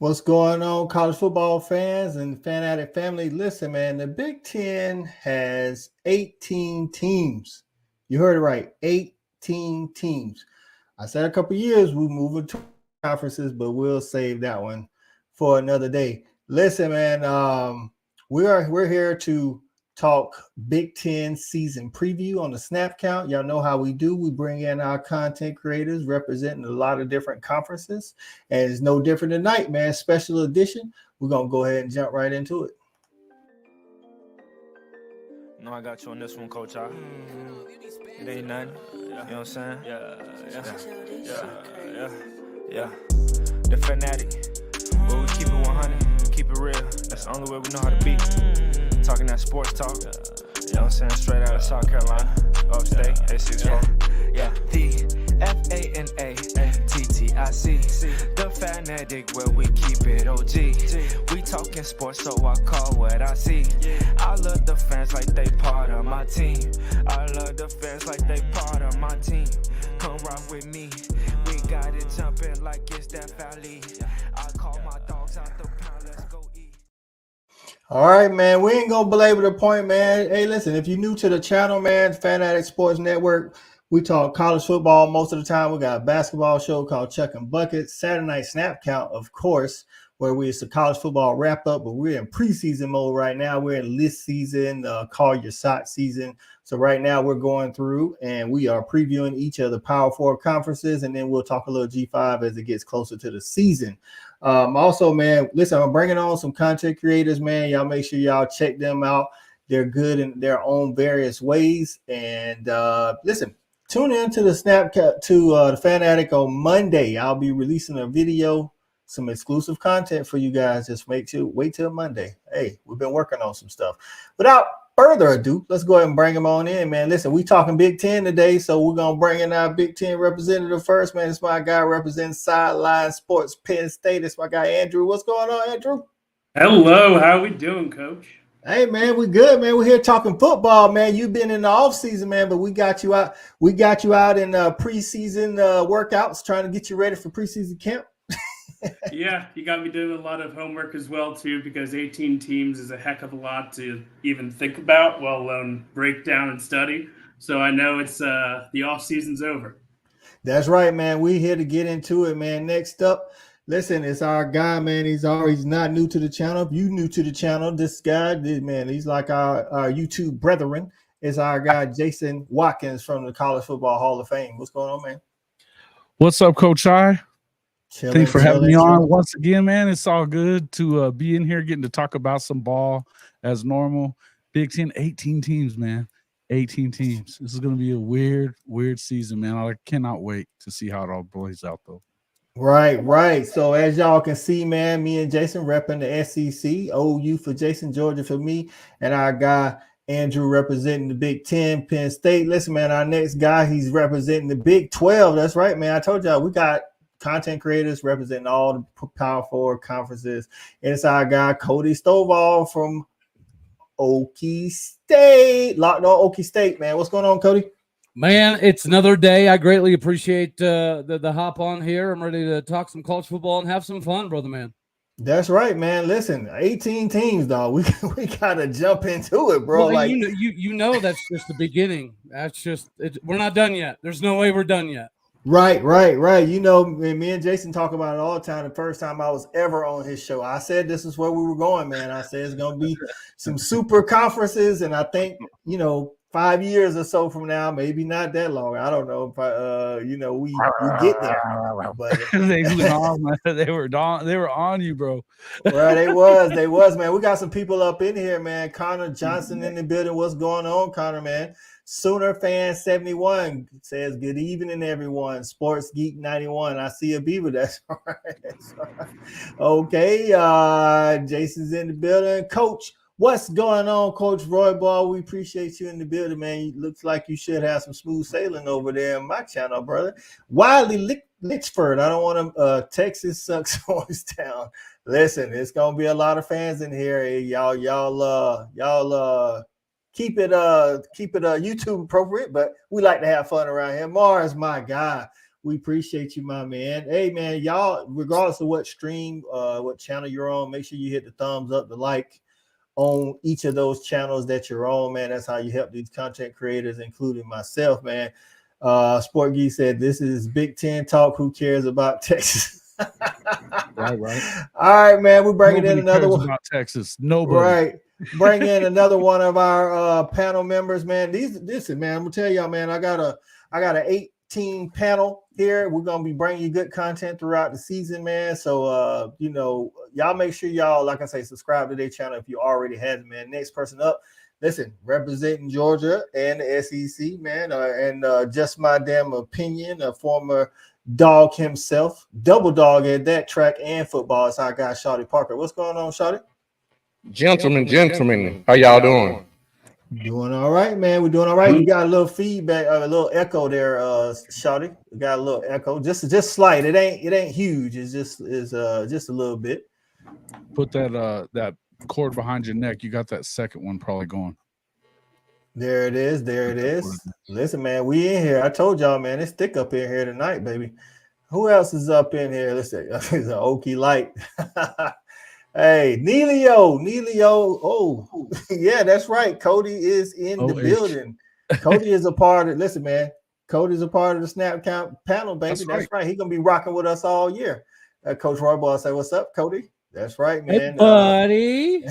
What's going on, college football fans and fanatic family? Listen, man, the Big Ten has 18 teams. You heard it right, 18 teams. I said a couple years we moving to conferences, but we'll save that one for another day. Listen, man, we're here to talk Big Ten season preview on the snap count. Y'all know how we do. We bring in our content creators representing a lot of different conferences, and it's no different tonight, man. Special edition. We're gonna go ahead and jump right into it. No, I got you on this one, Coach. It ain't nothing. You know what I'm saying? Yeah. The fanatic. But we keep it 100, keep it real. That's the only way we know how to be. Talking that sports talk. You know what I'm saying? Straight out of South Carolina. Upstate, 864. Yeah. The FANATTIC. The fanatic where we keep it OG. We talking sports, so I call what I see. I love the fans like they part of my team. I love the fans like they part of my team. Come rock with me. We got it jumping like it's that valley. I call my dogs out the pound. Let's go eat. All right, man. We ain't gonna belabor the point, man. Hey, listen, if you're new to the channel, man, Fanatic Sports Network, we talk college football most of the time. We got a basketball show called Chuck and Bucket, Saturday Night Snap Count, of course, where it's a college football wrap up, but we're in preseason mode right now. We're in list season, call your shot season. So right now we're going through and we are previewing each of the Power Four conferences, and then we'll talk a little G5 as it gets closer to the season. Also, man, listen, I'm bringing on some content creators, man. Y'all make sure y'all check them out. They're good in their own various ways. And listen, tune in to the Snapchat to the Fanatic on Monday. I'll be releasing a video, some exclusive content for you guys. Just wait till Monday. Hey, we've been working on some stuff. Without further ado, let's go ahead and bring them on in, man. Listen, we talking Big Ten today, so we're gonna bring in our Big Ten representative first, man. It's my guy representing Sideline Sports, Penn State. It's my guy Andrew. What's going on, Andrew? Hello, how we doing, Coach? Hey, man, we good, man. We're here talking football, man. You've been in the off season, man, but we got you out. We got you out in preseason workouts, trying to get you ready for preseason camp. Yeah, you got me doing a lot of homework as well, too, because 18 teams is a heck of a lot to even think about, let alone break down and study. So I know it's the off season's over. That's right, man. We're here to get into it, man. Next up, listen, it's our guy, man. He's not new to the channel. If you new to the channel, this guy, man, he's like our YouTube brethren. It's our guy, Jason Watkins from the College Football Hall of Fame. What's going on, man? What's up, Coach I? Thanks for having me on chilling. once again, man. It's all good to be in here, getting to talk about some ball as normal. Big Ten, 18 teams, man. 18 teams. This is going to be a weird season, man. I cannot wait to see how it all plays out, though. Right. So as y'all can see, man, me and Jason repping the SEC, OU for Jason, Georgia for me, and our guy Andrew representing the Big Ten, Penn State. Listen, man, our next guy, he's representing the Big 12. That's right, man. I told y'all we got content creators representing all the Power Four conferences. And it's our guy Cody Stovall from Okie State. Locked on Okie State, man. What's going on, Cody? Man, it's another day. I greatly appreciate the hop on here. I'm ready to talk some college football and have some fun, brother man. That's right, man. Listen, 18 teams, dog. We gotta jump into it, bro. Well, like you know that's just the beginning. That's just we're not done yet. There's no way we're done yet. Right. You know, me and Jason talk about it all the time. The first time I was ever on his show, I said this is where we were going, man. I said it's gonna be some super conferences, and I think 5 years or so from now, maybe not that long. I don't know if we get there. But they were on you, bro. Right, they was, man. We got some people up in here, man. Connor Johnson in the building. What's going on, Connor, man? Sooner Fan 71 says, good evening, everyone. Sports Geek 91. I see a beaver. That's all right. Okay. Jason's in the building. Coach, what's going on, Coach Roy Ball? We appreciate you in the building, man. It looks like you should have some smooth sailing over there in my channel, brother. Wiley Litchford. I don't want to Texas sucks always down. Listen, it's gonna be a lot of fans in here. Hey, y'all keep it YouTube appropriate, but we like to have fun around here. Mars, my guy. We appreciate you, my man. Hey, man, y'all, regardless of what stream, what channel you're on, make sure you hit the thumbs up, the like on each of those channels that you're on, man. That's how you help these content creators, including myself, man. Sport Geek said, this is Big Ten talk. Who cares about Texas? Right. All right, man. We're bringing in another one about Texas. Nobody. Right. Bring in another one of our panel members, man. Listen, man. I'm gonna tell y'all, man. I got an 18 panel here. We're gonna be bringing you good content throughout the season, man. So, y'all make sure y'all, like I say, subscribe to their channel if you already haven't, man. Next person up. Listen, representing Georgia and the SEC, man, and just my damn opinion, a former dog himself, double dog at that, track and football. It's our guy, Shawty Parker. What's going on, Shawty? Gentlemen, how y'all doing? Doing all right, man. We're doing all right. You got a little feedback, a little echo there, Shawty. We got a little echo, just slight. It ain't huge. It's just a little bit. Put that cord behind your neck. You got that second one probably going. There it is. Listen, man, we in here. I told y'all, man, it's thick up in here tonight, baby. Who else is up in here? Let's see. It's an Okie Light. Hey, Neelio. Oh, yeah, that's right. Cody is in the building. Cody is a part of. Listen, man, Cody's a part of the Snap Count panel, baby. That's right. He's gonna be rocking with us all year. Coach Roybal say, "What's up, Cody?" That's right, man. Hey, buddy.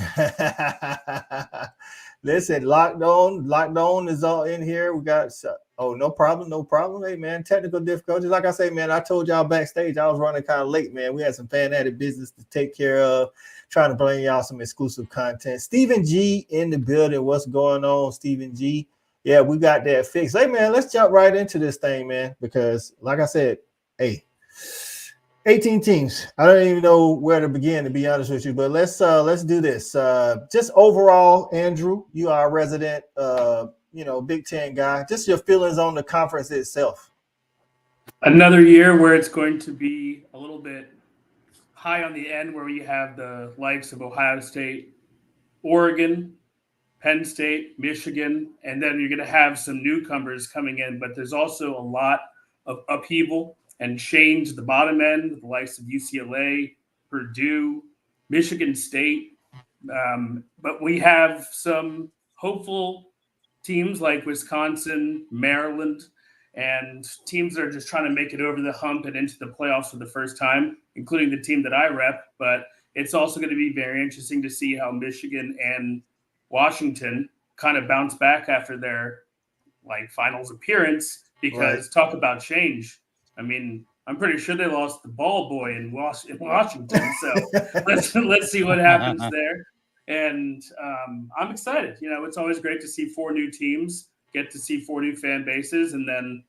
Listen, locked on is all in here. We got no problem. Hey, man, technical difficulties. Like I say, man, I told y'all backstage I was running kind of late, man. We had some fanatic business to take care of, trying to bring y'all some exclusive content. Stephen G in the building. What's going on, Stephen G? Yeah, we got that fixed. Hey, man, let's jump right into this thing, man, because like I said, hey, 18 teams. I don't even know where to begin, to be honest with you, but let's do this. Just overall, Andrew, you are a resident, Big Ten guy. Just your feelings on the conference itself. Another year where it's going to be a little bit high on the end, where we have the likes of Ohio State, Oregon, Penn State, Michigan, and then you're going to have some newcomers coming in, but there's also a lot of upheaval and change at the bottom end with the likes of UCLA, Purdue, Michigan State. But we have some hopeful teams like Wisconsin, Maryland, and teams that are just trying to make it over the hump and into the playoffs for the first time, including the team that I rep. But it's also going to be very interesting to see how Michigan and Washington kind of bounce back after their finals appearance, because talk about change. I mean, I'm pretty sure they lost the ball boy in Washington. So let's see what happens there. And I'm excited. It's always great to see 4 new teams, get to see 4 new fan bases, and then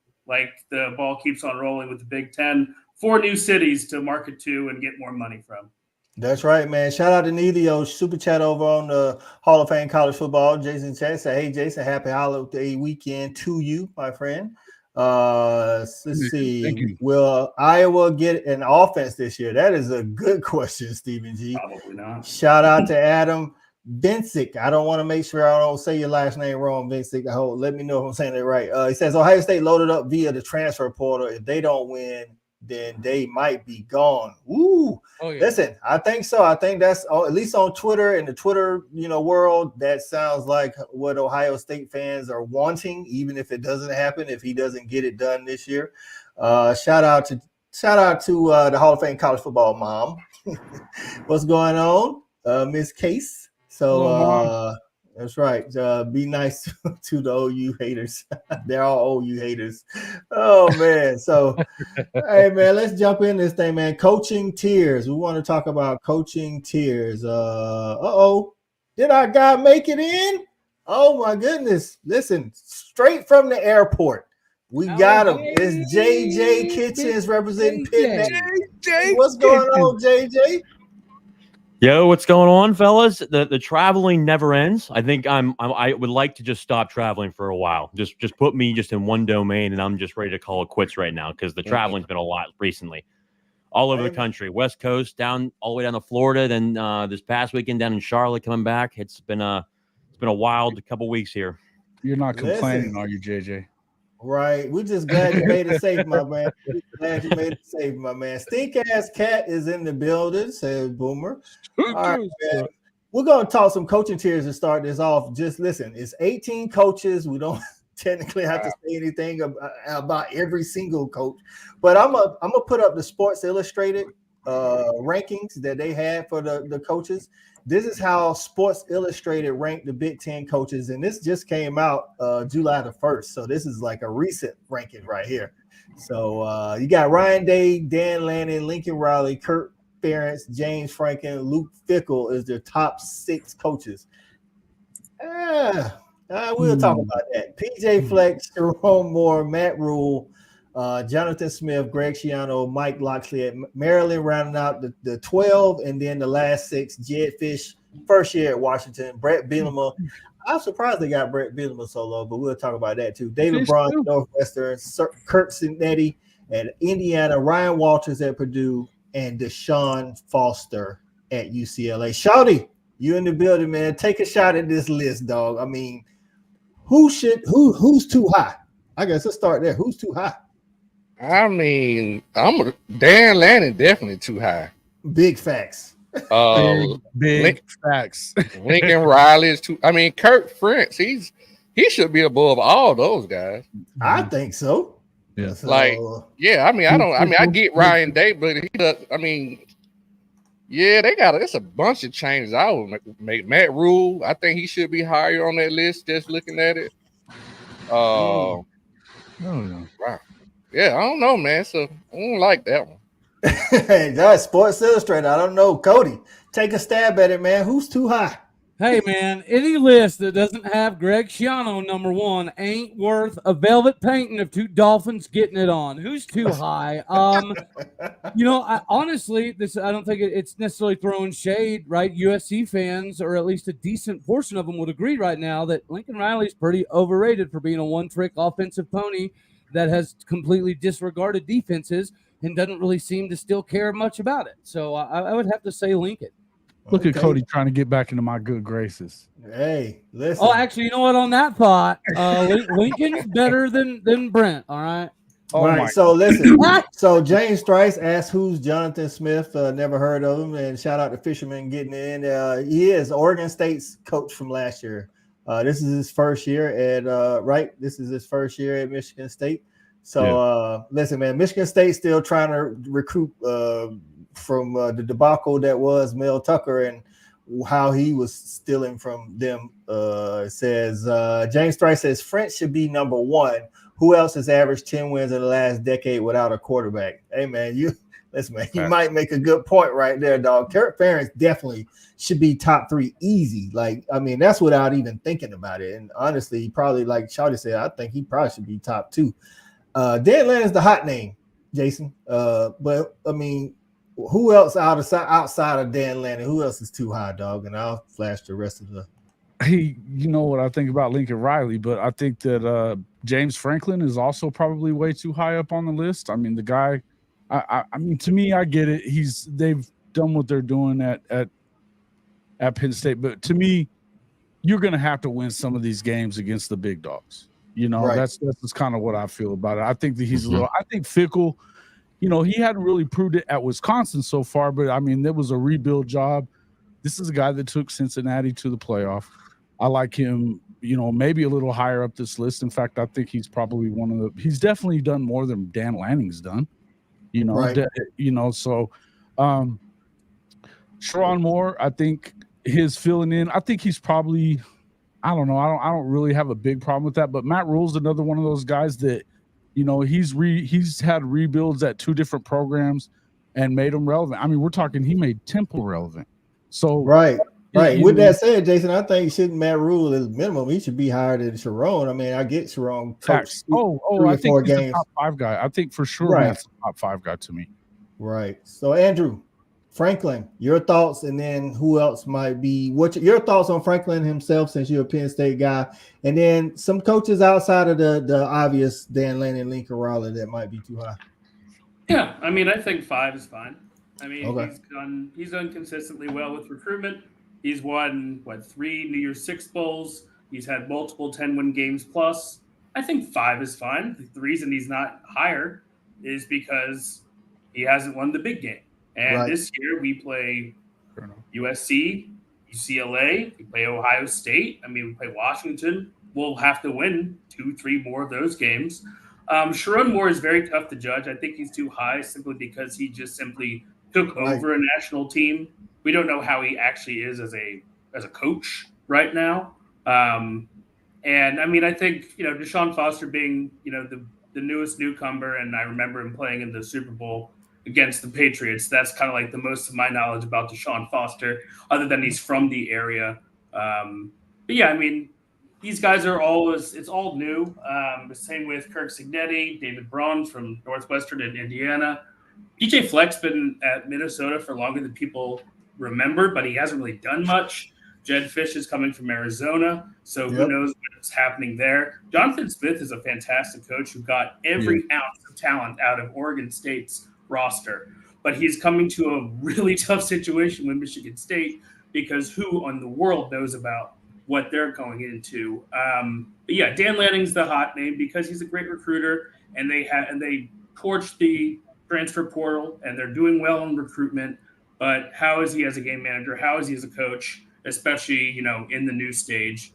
the ball keeps on rolling with the Big Ten, 4 new cities to market to and get more money from. That's right, man. Shout out to Neelio, super chat over on the Hall of Fame College Football. Jason Chat say, "Hey, Jason, happy holiday weekend to you, my friend." Let's see. Will Iowa get an offense this year? That is a good question, Stephen G. Probably not. Shout out to Adam Vincic. I don't want to make sure I don't say your last name wrong, Vincic. Let me know if I'm saying it right. He says Ohio State loaded up via the transfer portal. If they don't win, then they might be gone. Ooh, oh, yeah. Listen, I think so. I think that's at least on Twitter, in the Twitter, world, that sounds like what Ohio State fans are wanting, even if it doesn't happen, if he doesn't get it done this year. Shout out to the Hall of Fame College Football mom. What's going on, Miss Case? So that's right. Be nice to the OU haters. They're all OU haters. Oh, man. So, hey, man, let's jump in this thing, man. Coaching tiers. We want to talk about coaching tiers. Did our guy make it in? Oh, my goodness. Listen, straight from the airport. We got him. It's JJ Kitchens representing Pitt. What's going on, JJ? Yo, what's going on, fellas? The traveling never ends. I think I would like to just stop traveling for a while. Just put me just in one domain, and I'm just ready to call it quits right now, because the traveling's been a lot recently, all over the country, West Coast, down all the way down to Florida. Then this past weekend down in Charlotte, coming back. It's been a wild couple weeks here. You're not complaining, are you, JJ? Right. We're just glad you made it safe, my man. We're glad you made it safe, my man. Stink ass cat is in the building, says Boomer. All right, man. We're gonna talk some coaching tiers to start this off. Just listen, it's 18 coaches. We don't technically have to say anything about every single coach, but I'm gonna put up the Sports Illustrated rankings that they had for the coaches. This is how Sports Illustrated ranked the Big Ten coaches, and this just came out July the 1st. So this is like a recent ranking right here. So you got Ryan Day, Dan Lanning, Lincoln Riley, Kurt Ferentz, James Franklin, Luke Fickell is their top 6 coaches. We'll talk about that. PJ Flex, Jerome Moore, Matt Rule, Jonathan Smith, Greg Schiano, Mike Locksley at Maryland, rounding out the 12, and then the last 6, Jed Fish, first year at Washington, Brett Bielema. I'm surprised they got Brett Bielema so low, but we'll talk about that too. David Braun, Northwestern, Kirk Cincinnati at Indiana, Ryan Walters at Purdue, and Deshaun Foster at UCLA. Shawty, you in the building, man. Take a shot at this list, dog. I mean, who's too high? I guess let's start there. Who's too high? I mean, Dan Lanning definitely too high. Big facts. Big facts. Lincoln Riley is too. I mean, Kurt Ferentz, he should be above all those guys. I think so. Yeah. So, I get Ryan Day, but he does. I mean, yeah, it's a bunch of changes. I would make Matt Rule. I think he should be higher on that list. Just looking at it. I don't know. Wow. Yeah, I don't know, man. So I don't like that one. That's Sports Illustrated. I don't know. Cody, take a stab at it, man. Who's too high? Hey, man, any list that doesn't have Greg Schiano number 1 ain't worth a velvet painting of 2 dolphins getting it on. Who's too high? Honestly, I don't think it's necessarily throwing shade, right? USC fans, or at least a decent portion of them, would agree right now that Lincoln Riley's pretty overrated for being a one-trick offensive pony that has completely disregarded defenses and doesn't really seem to still care much about it. So I would have to say Lincoln. Look at Cody trying to get back into my good graces. Hey, listen. Oh, actually, you know what? On that thought, Lincoln's better than Brent. All right. All right. So listen. So James Strice asked, "Who's Jonathan Smith?" Never heard of him. And shout out to Fisherman getting in. He is Oregon State's coach from last year. This is his first year at This is his first year at Michigan State. So listen, man, Michigan State still trying to recruit from the debacle that was Mel Tucker and how he was stealing from them. It says James Strice says French should be number 1. Who else has averaged 10 wins in the last decade without a quarterback? Hey man, you might make a good point right there, dog. Kurt Ferentz definitely should be top 3 easy. Like, I mean, that's without even thinking about it. And honestly, he probably, like Shawty said, I think he probably should be top 2. Dan Lanning is the hot name, Jason. But I mean, who else outside of Dan Lanning? Who else is too high, dog? And I'll flash the rest of the. Hey, you know what I think about Lincoln Riley, but I think that James Franklin is also probably way too high up on the list. I mean, the guy. I mean, to me, I get it. They've done what they're doing at Penn State, but to me, you're going to have to win some of these games against the big dogs. You know, right. That's kind of what I feel about it. I think that he's a little. I think Fickell. You know, he hadn't really proved it at Wisconsin so far, but I mean, there was a rebuild job. This is a guy that took Cincinnati to the playoff. I like him, you know, maybe a little higher up this list. In fact, I think he's probably he's definitely done more than Dan Lanning's done, you know, right. So Sharon Moore, I think his filling in, I think he's probably, I don't know. I don't really have a big problem with that, but Matt Rule's another one of those guys that, you know, he's had rebuilds at 2 different programs and made them relevant. I mean, we're talking he made Temple relevant. So right. With that said, Jason, I think Matt Rule is minimum. He should be higher than Sharon. I mean, I get Sharon. I think he's a top 5 guy. I think for sure that's a top 5 guy to me. Right. So Andrew Franklin, your thoughts, and then who else might be? What your thoughts on Franklin himself, since you're a Penn State guy, and then some coaches outside of the obvious Dan Lanning, Lincoln Riley that might be too high. Yeah, I mean, I think 5 is fine. I mean, okay. he's done consistently well with recruitment. He's won 3 New Year's Six bowls. He's had multiple 10-win games plus. I think 5 is fine. The reason he's not higher is because he hasn't won the big game. And this year we play USC, UCLA, we play Ohio State. I mean, we play Washington. We'll have to win 2-3 more of those games. Sharon Moore is very tough to judge. I think he's too high simply because he just simply took over a national team. We don't know how he actually is as a coach right now. And I mean, I think, Deshaun Foster being, the newest newcomer, and I remember him playing in the Super Bowl against the Patriots. That's kind of like the most of my knowledge about Deshaun Foster, other than he's from the area. But yeah, I mean, these guys are it's all new. The same with Kirk Cignetti, David Braun from Northwestern in Indiana. DJ Fleck's been at Minnesota for longer than people remembered, but he hasn't really done much. Jed Fish is coming from Arizona, so who knows what's happening there. Jonathan Smith is a fantastic coach who got every ounce of talent out of Oregon State's roster, but he's coming to a really tough situation with Michigan State because who in the world knows about what they're going into? But yeah, Dan Lanning's the hot name because he's a great recruiter, and they torched the transfer portal, and they're doing well in recruitment. But how is he as a game manager? How is he as a coach? Especially, in the new stage.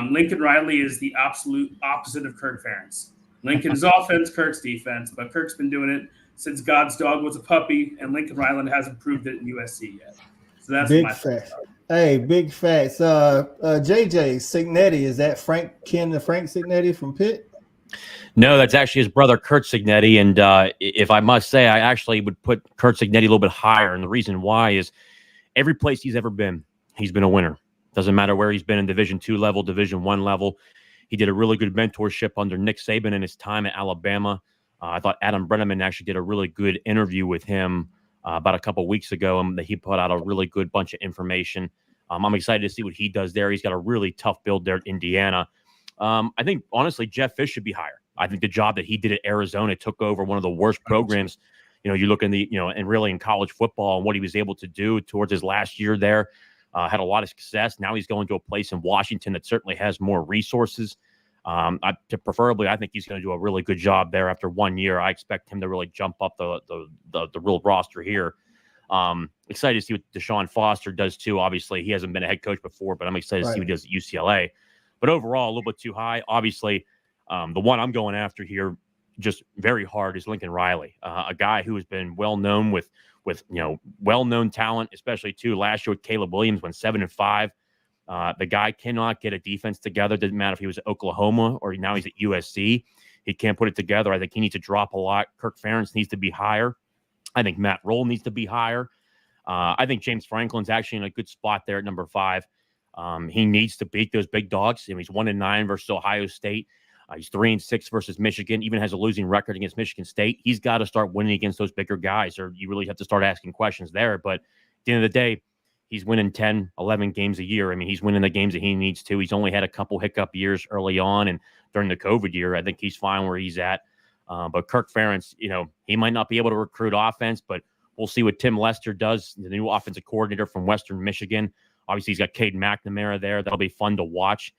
Lincoln Riley is the absolute opposite of Kirk Ferentz. Lincoln's offense, Kirk's defense, but Kirk's been doing it since God's dog was a puppy, and Lincoln Riley hasn't proved it in USC yet. So that's big my facts. Hey, big facts. JJ Cignetti, is that Frank Cignetti from Pitt? No, that's actually his brother, Kurt Cignetti. And if I must say, I actually would put Kurt Cignetti a little bit higher. And the reason why is every place he's ever been, he's been a winner. Doesn't matter where he's been in Division II level, Division I level. He did a really good mentorship under Nick Saban in his time at Alabama. I thought Adam Brenneman actually did a really good interview with him about a couple of weeks ago. That he put out a really good bunch of information. I'm excited to see what he does there. He's got a really tough build there at Indiana. I think, honestly, Jeff Fish should be higher. I think the job that he did at Arizona, took over one of the worst programs. You look in and really in college football and what he was able to do towards his last year there. Had a lot of success. Now he's going to a place in Washington that certainly has more resources. Preferably, I think he's going to do a really good job there after 1 year. I expect him to really jump up the real roster here. Excited to see what Deshaun Foster does too. Obviously, he hasn't been a head coach before, but I'm excited to see what he does at UCLA. But overall, a little bit too high. Obviously, the one I'm going after here, just very hard, is Lincoln Riley, a guy who has been well known with well-known talent, especially too last year with Caleb Williams went 7-5. The guy cannot get a defense together. Doesn't matter if he was at Oklahoma or now he's at USC. He can't put it together. I think he needs to drop a lot. Kirk Ferentz needs to be higher. I think Matt Roll needs to be higher. I think James Franklin's actually in a good spot there at number 5. He needs to beat those big dogs. He's 1-9 versus Ohio State. He's 3-6 versus Michigan, even has a losing record against Michigan State. He's got to start winning against those bigger guys, or you really have to start asking questions there. But at the end of the day, he's winning 10, 11 games a year. I mean, he's winning the games that he needs to. He's only had a couple hiccup years early on, and during the COVID year, I think he's fine where he's at. But Kirk Ferentz, he might not be able to recruit offense, but we'll see what Tim Lester does, the new offensive coordinator from Western Michigan. Obviously, he's got Cade McNamara there. That'll be fun to watch.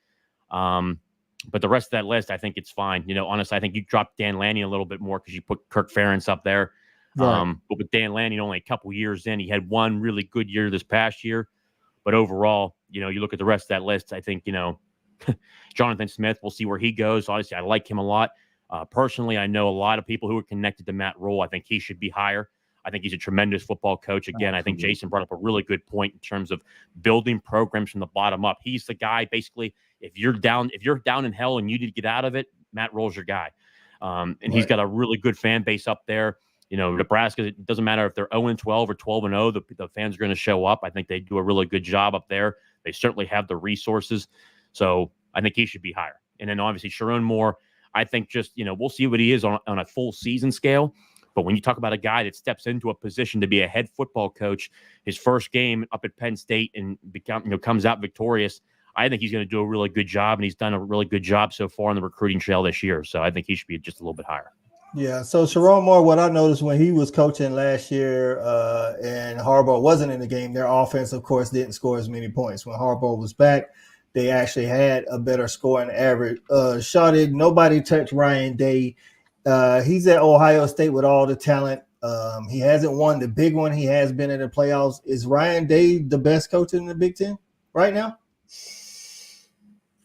But the rest of that list, I think it's fine. Honestly, I think you dropped Dan Lanning a little bit more because you put Kirk Ferentz up there. Right. But with Dan Lanning only a couple years in, he had one really good year this past year. But overall, you look at the rest of that list, I think, Jonathan Smith, we'll see where he goes. Obviously, I like him a lot. Personally, I know a lot of people who are connected to Matt Rule. I think he should be higher. I think he's a tremendous football coach. Again, I think Jason brought up a really good point in terms of building programs from the bottom up. He's the guy, basically, if you're down in hell and you need to get out of it, Matt Rule's your guy. And he's got a really good fan base up there. Nebraska, it doesn't matter if they're 0-12 or 12-0, the fans are going to show up. I think they do a really good job up there. They certainly have the resources. So I think he should be higher. And then obviously Sharon Moore, I think just, we'll see what he is on a full season scale. But when you talk about a guy that steps into a position to be a head football coach, his first game up at Penn State and comes out victorious, I think he's going to do a really good job, and he's done a really good job so far on the recruiting trail this year. So I think he should be just a little bit higher. Yeah. So Sharon Moore, what I noticed when he was coaching last year and Harbaugh wasn't in the game, their offense, of course, didn't score as many points. When Harbaugh was back, they actually had a better scoring average. Shawty, nobody touched Ryan Day. He's at Ohio State with all the talent. He hasn't won the big one. He has been in the playoffs. Is Ryan Day the best coach in the Big Ten right now?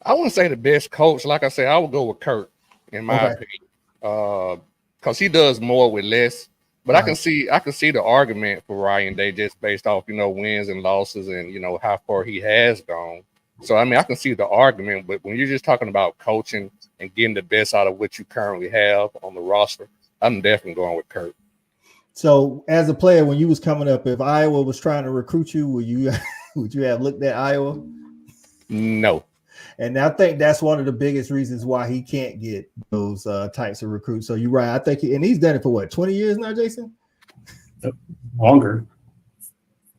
I wouldn't say the best coach. Like I said, I would go with Kurt in my opinion, because he does more with less. But I can see the argument for Ryan Day just based off, wins and losses and, how far he has gone. So, I mean, I can see the argument. But when you're just talking about coaching and getting the best out of what you currently have on the roster, I'm definitely going with Kurt. So, as a player, when you was coming up, if Iowa was trying to recruit you, would you have looked at Iowa? No. And I think that's one of the biggest reasons why he can't get those types of recruits. So you're right. I think he's done it for what, 20 years now, Jason? Longer.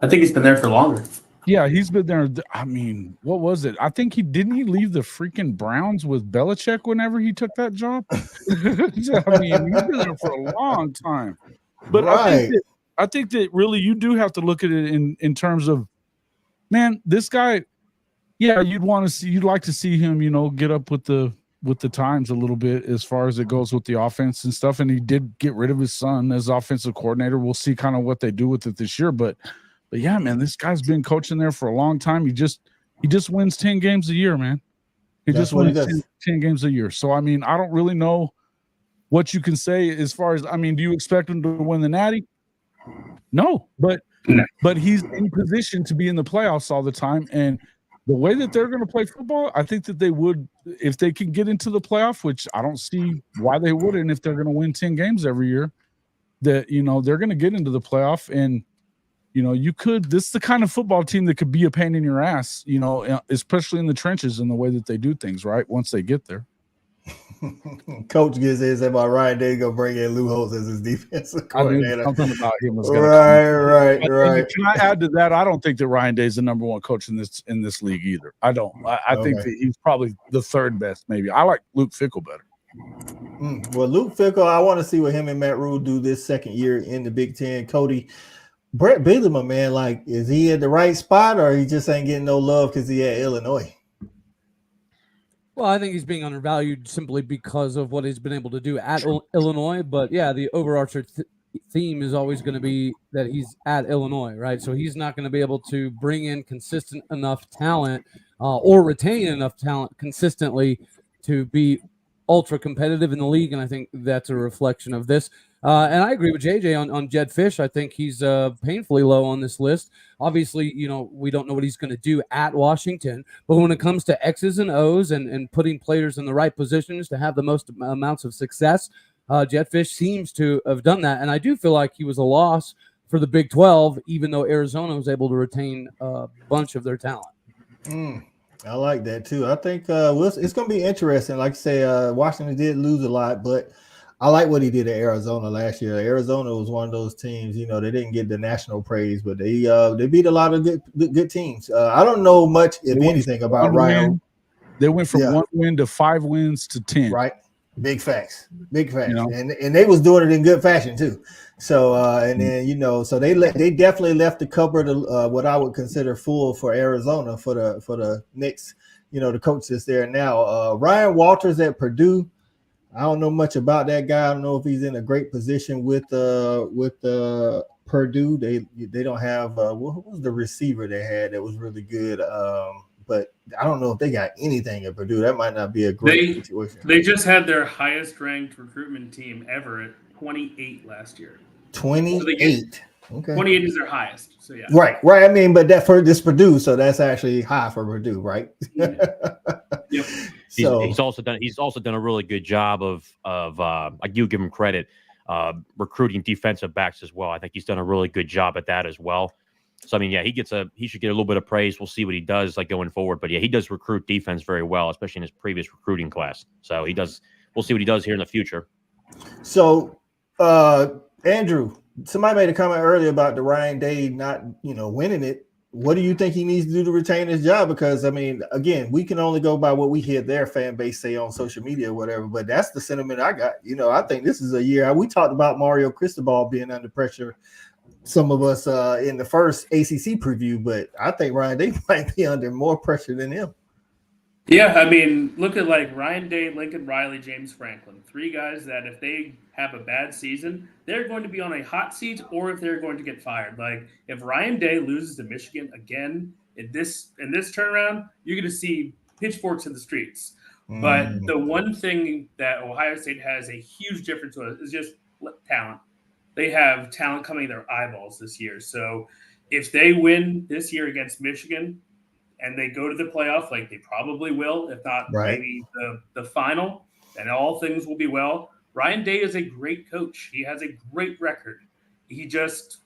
I think he's been there for longer. Yeah, he's been there. I mean, what was it? I think he leave the freaking Browns with Belichick whenever he took that job. I mean, he's been there for a long time. But right. I think that really you do have to look at it in terms of, man, this guy. Yeah, you'd like to see him, get up with the times a little bit as far as it goes with the offense and stuff. And he did get rid of his son as offensive coordinator. We'll see kind of what they do with it this year. But yeah, man, this guy's been coaching there for a long time. He just wins 10 games a year, man. He just wins 10 games a year. So I mean, I don't really know what you can say as far as, I mean, do you expect him to win the Natty? No, but he's in position to be in the playoffs all the time. And the way that they're going to play football, I think that they would, if they can get into the playoff, which I don't see why they wouldn't if they're going to win 10 games every year, that, they're going to get into the playoff. And, this is the kind of football team that could be a pain in your ass, especially in the trenches and the way that they do things, right, once they get there. Coach gets in about Ryan Day gonna bring in Lou Holtz as his defensive coordinator. Something about him was right. Can I add to that? I don't think that Ryan Day is the number one coach in this league either. I don't. I think that he's probably the third best. Maybe I like Luke Fickell better. Well, Luke Fickell, I want to see what him and Matt Rule do this second year in the Big Ten. Cody, Brett Bielema, man, like, is he at the right spot or he just ain't getting no love because he at Illinois? Well, I think he's being undervalued simply because of what he's been able to do at Illinois. But yeah, the overarching theme is always going to be that he's at Illinois, right? So he's not going to be able to bring in consistent enough talent or retain enough talent consistently to be ultra competitive in the league. And I think that's a reflection of this. And I agree with JJ on Jedd Fisch. I think he's painfully low on this list. Obviously, we don't know what he's going to do at Washington. But when it comes to X's and O's and putting players in the right positions to have the most amounts of success, Jedd Fisch seems to have done that. And I do feel like he was a loss for the Big 12, even though Arizona was able to retain a bunch of their talent. I like that, too. I think it's going to be interesting. Like I say, Washington did lose a lot, but I like what he did at Arizona last year. Arizona was one of those teams, they didn't get the national praise, but they beat a lot of good teams. I don't know much, if anything, about Ryan. They went from 1 win to 5 wins to 10. Right. Big facts. And they was doing it in good fashion too. So and then so they definitely left the cupboard what I would consider full for Arizona for the next the coach that's there now. Ryan Walters at Purdue. I don't know much about that guy. I don't know if he's in a great position with Purdue. They don't have what was the receiver they had that was really good. But I don't know if they got anything at Purdue. That might not be a great situation. They just had their highest ranked recruitment team ever at 28 last year. 28. Okay. 28 is their highest. So yeah. Right. I mean, but that for this Purdue, so that's actually high for Purdue, right? Yeah. Yep. He's also done a really good job of I do give him credit, recruiting defensive backs as well. I think he's done a really good job at that as well. So I mean, yeah, he should get a little bit of praise. We'll see what he does going forward. But yeah, he does recruit defense very well, especially in his previous recruiting class. So he does. We'll see what he does here in the future. So Andrew, somebody made a comment earlier about the Ryan Day not winning it. What do you think he needs to do to retain his job? Because I mean, again, we can only go by what we hear their fan base say on social media or whatever. But that's the sentiment I got. I think this is a year. We talked about Mario Cristobal being under pressure. Some of us in the first ACC preview, but I think Ryan Day might be under more pressure than him. Yeah, I mean, look at like Ryan Day, Lincoln Riley, James Franklin. 3 guys that if they have a bad season, they're going to be on a hot seat or if they're going to get fired. Like if Ryan Day loses to Michigan again in this turnaround, you're going to see pitchforks in the streets. But the one thing that Ohio State has a huge difference with is just talent. They have talent coming in their eyeballs this year. So if they win this year against Michigan, and they go to the playoff, like they probably will, if not maybe the final, and all things will be well. Ryan Day is a great coach. He has a great record. He just,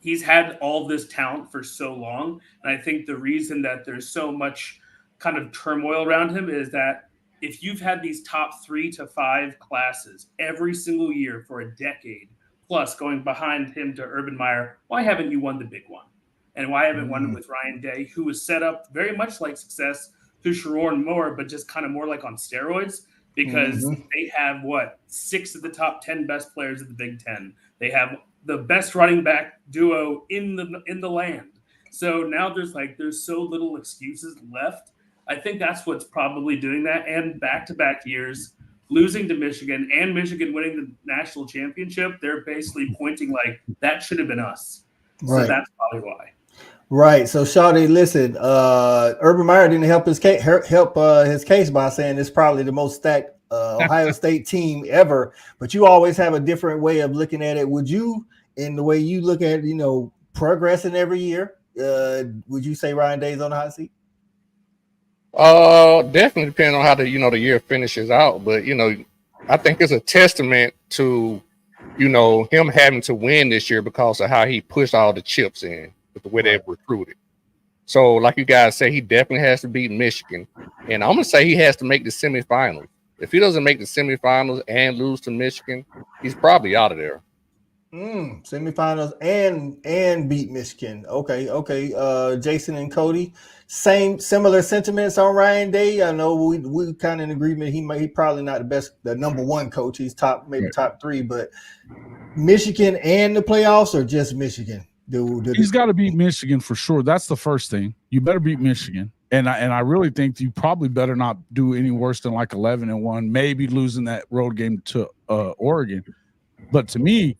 he's had all this talent for so long. And I think the reason that there's so much kind of turmoil around him is that if you've had these top 3 to 5 classes every single year for a decade, plus going behind him to Urban Meyer, why haven't you won the big one? And why haven't won with Ryan Day, who was set up very much like success to Sharon Moore, but just kind of more like on steroids because they have 6 of the top 10 best players of the Big Ten. They have the best running back duo in the land. So now there's so little excuses left. I think that's what's probably doing that. And back-to-back years, losing to Michigan and Michigan winning the national championship, they're basically pointing like that should have been us. So that's probably why. Right. So, Shawty, listen, Urban Meyer didn't help his case by saying it's probably the most stacked Ohio State team ever. But you always have a different way of looking at it. Would you, in the way you look at it, progressing every year, would you say Ryan Day's on the hot seat? Definitely depending on how the year finishes out. But I think it's a testament to him having to win this year because of how he pushed all the chips in with the way they've recruited. So, like you guys say, he definitely has to beat Michigan. And I'm going to say he has to make the semifinals. If he doesn't make the semifinals and lose to Michigan, he's probably out of there. Semifinals and beat Michigan. Okay. Jason and Cody, similar sentiments on Ryan Day. I know we kind of in agreement. He probably not the number 1 coach. He's top 3, but Michigan and the playoffs or just Michigan? He's got to beat Michigan for sure. That's the first thing. You better beat Michigan, and I really think you probably better not do any worse than like 11-1. Maybe losing that road game to Oregon. But to me,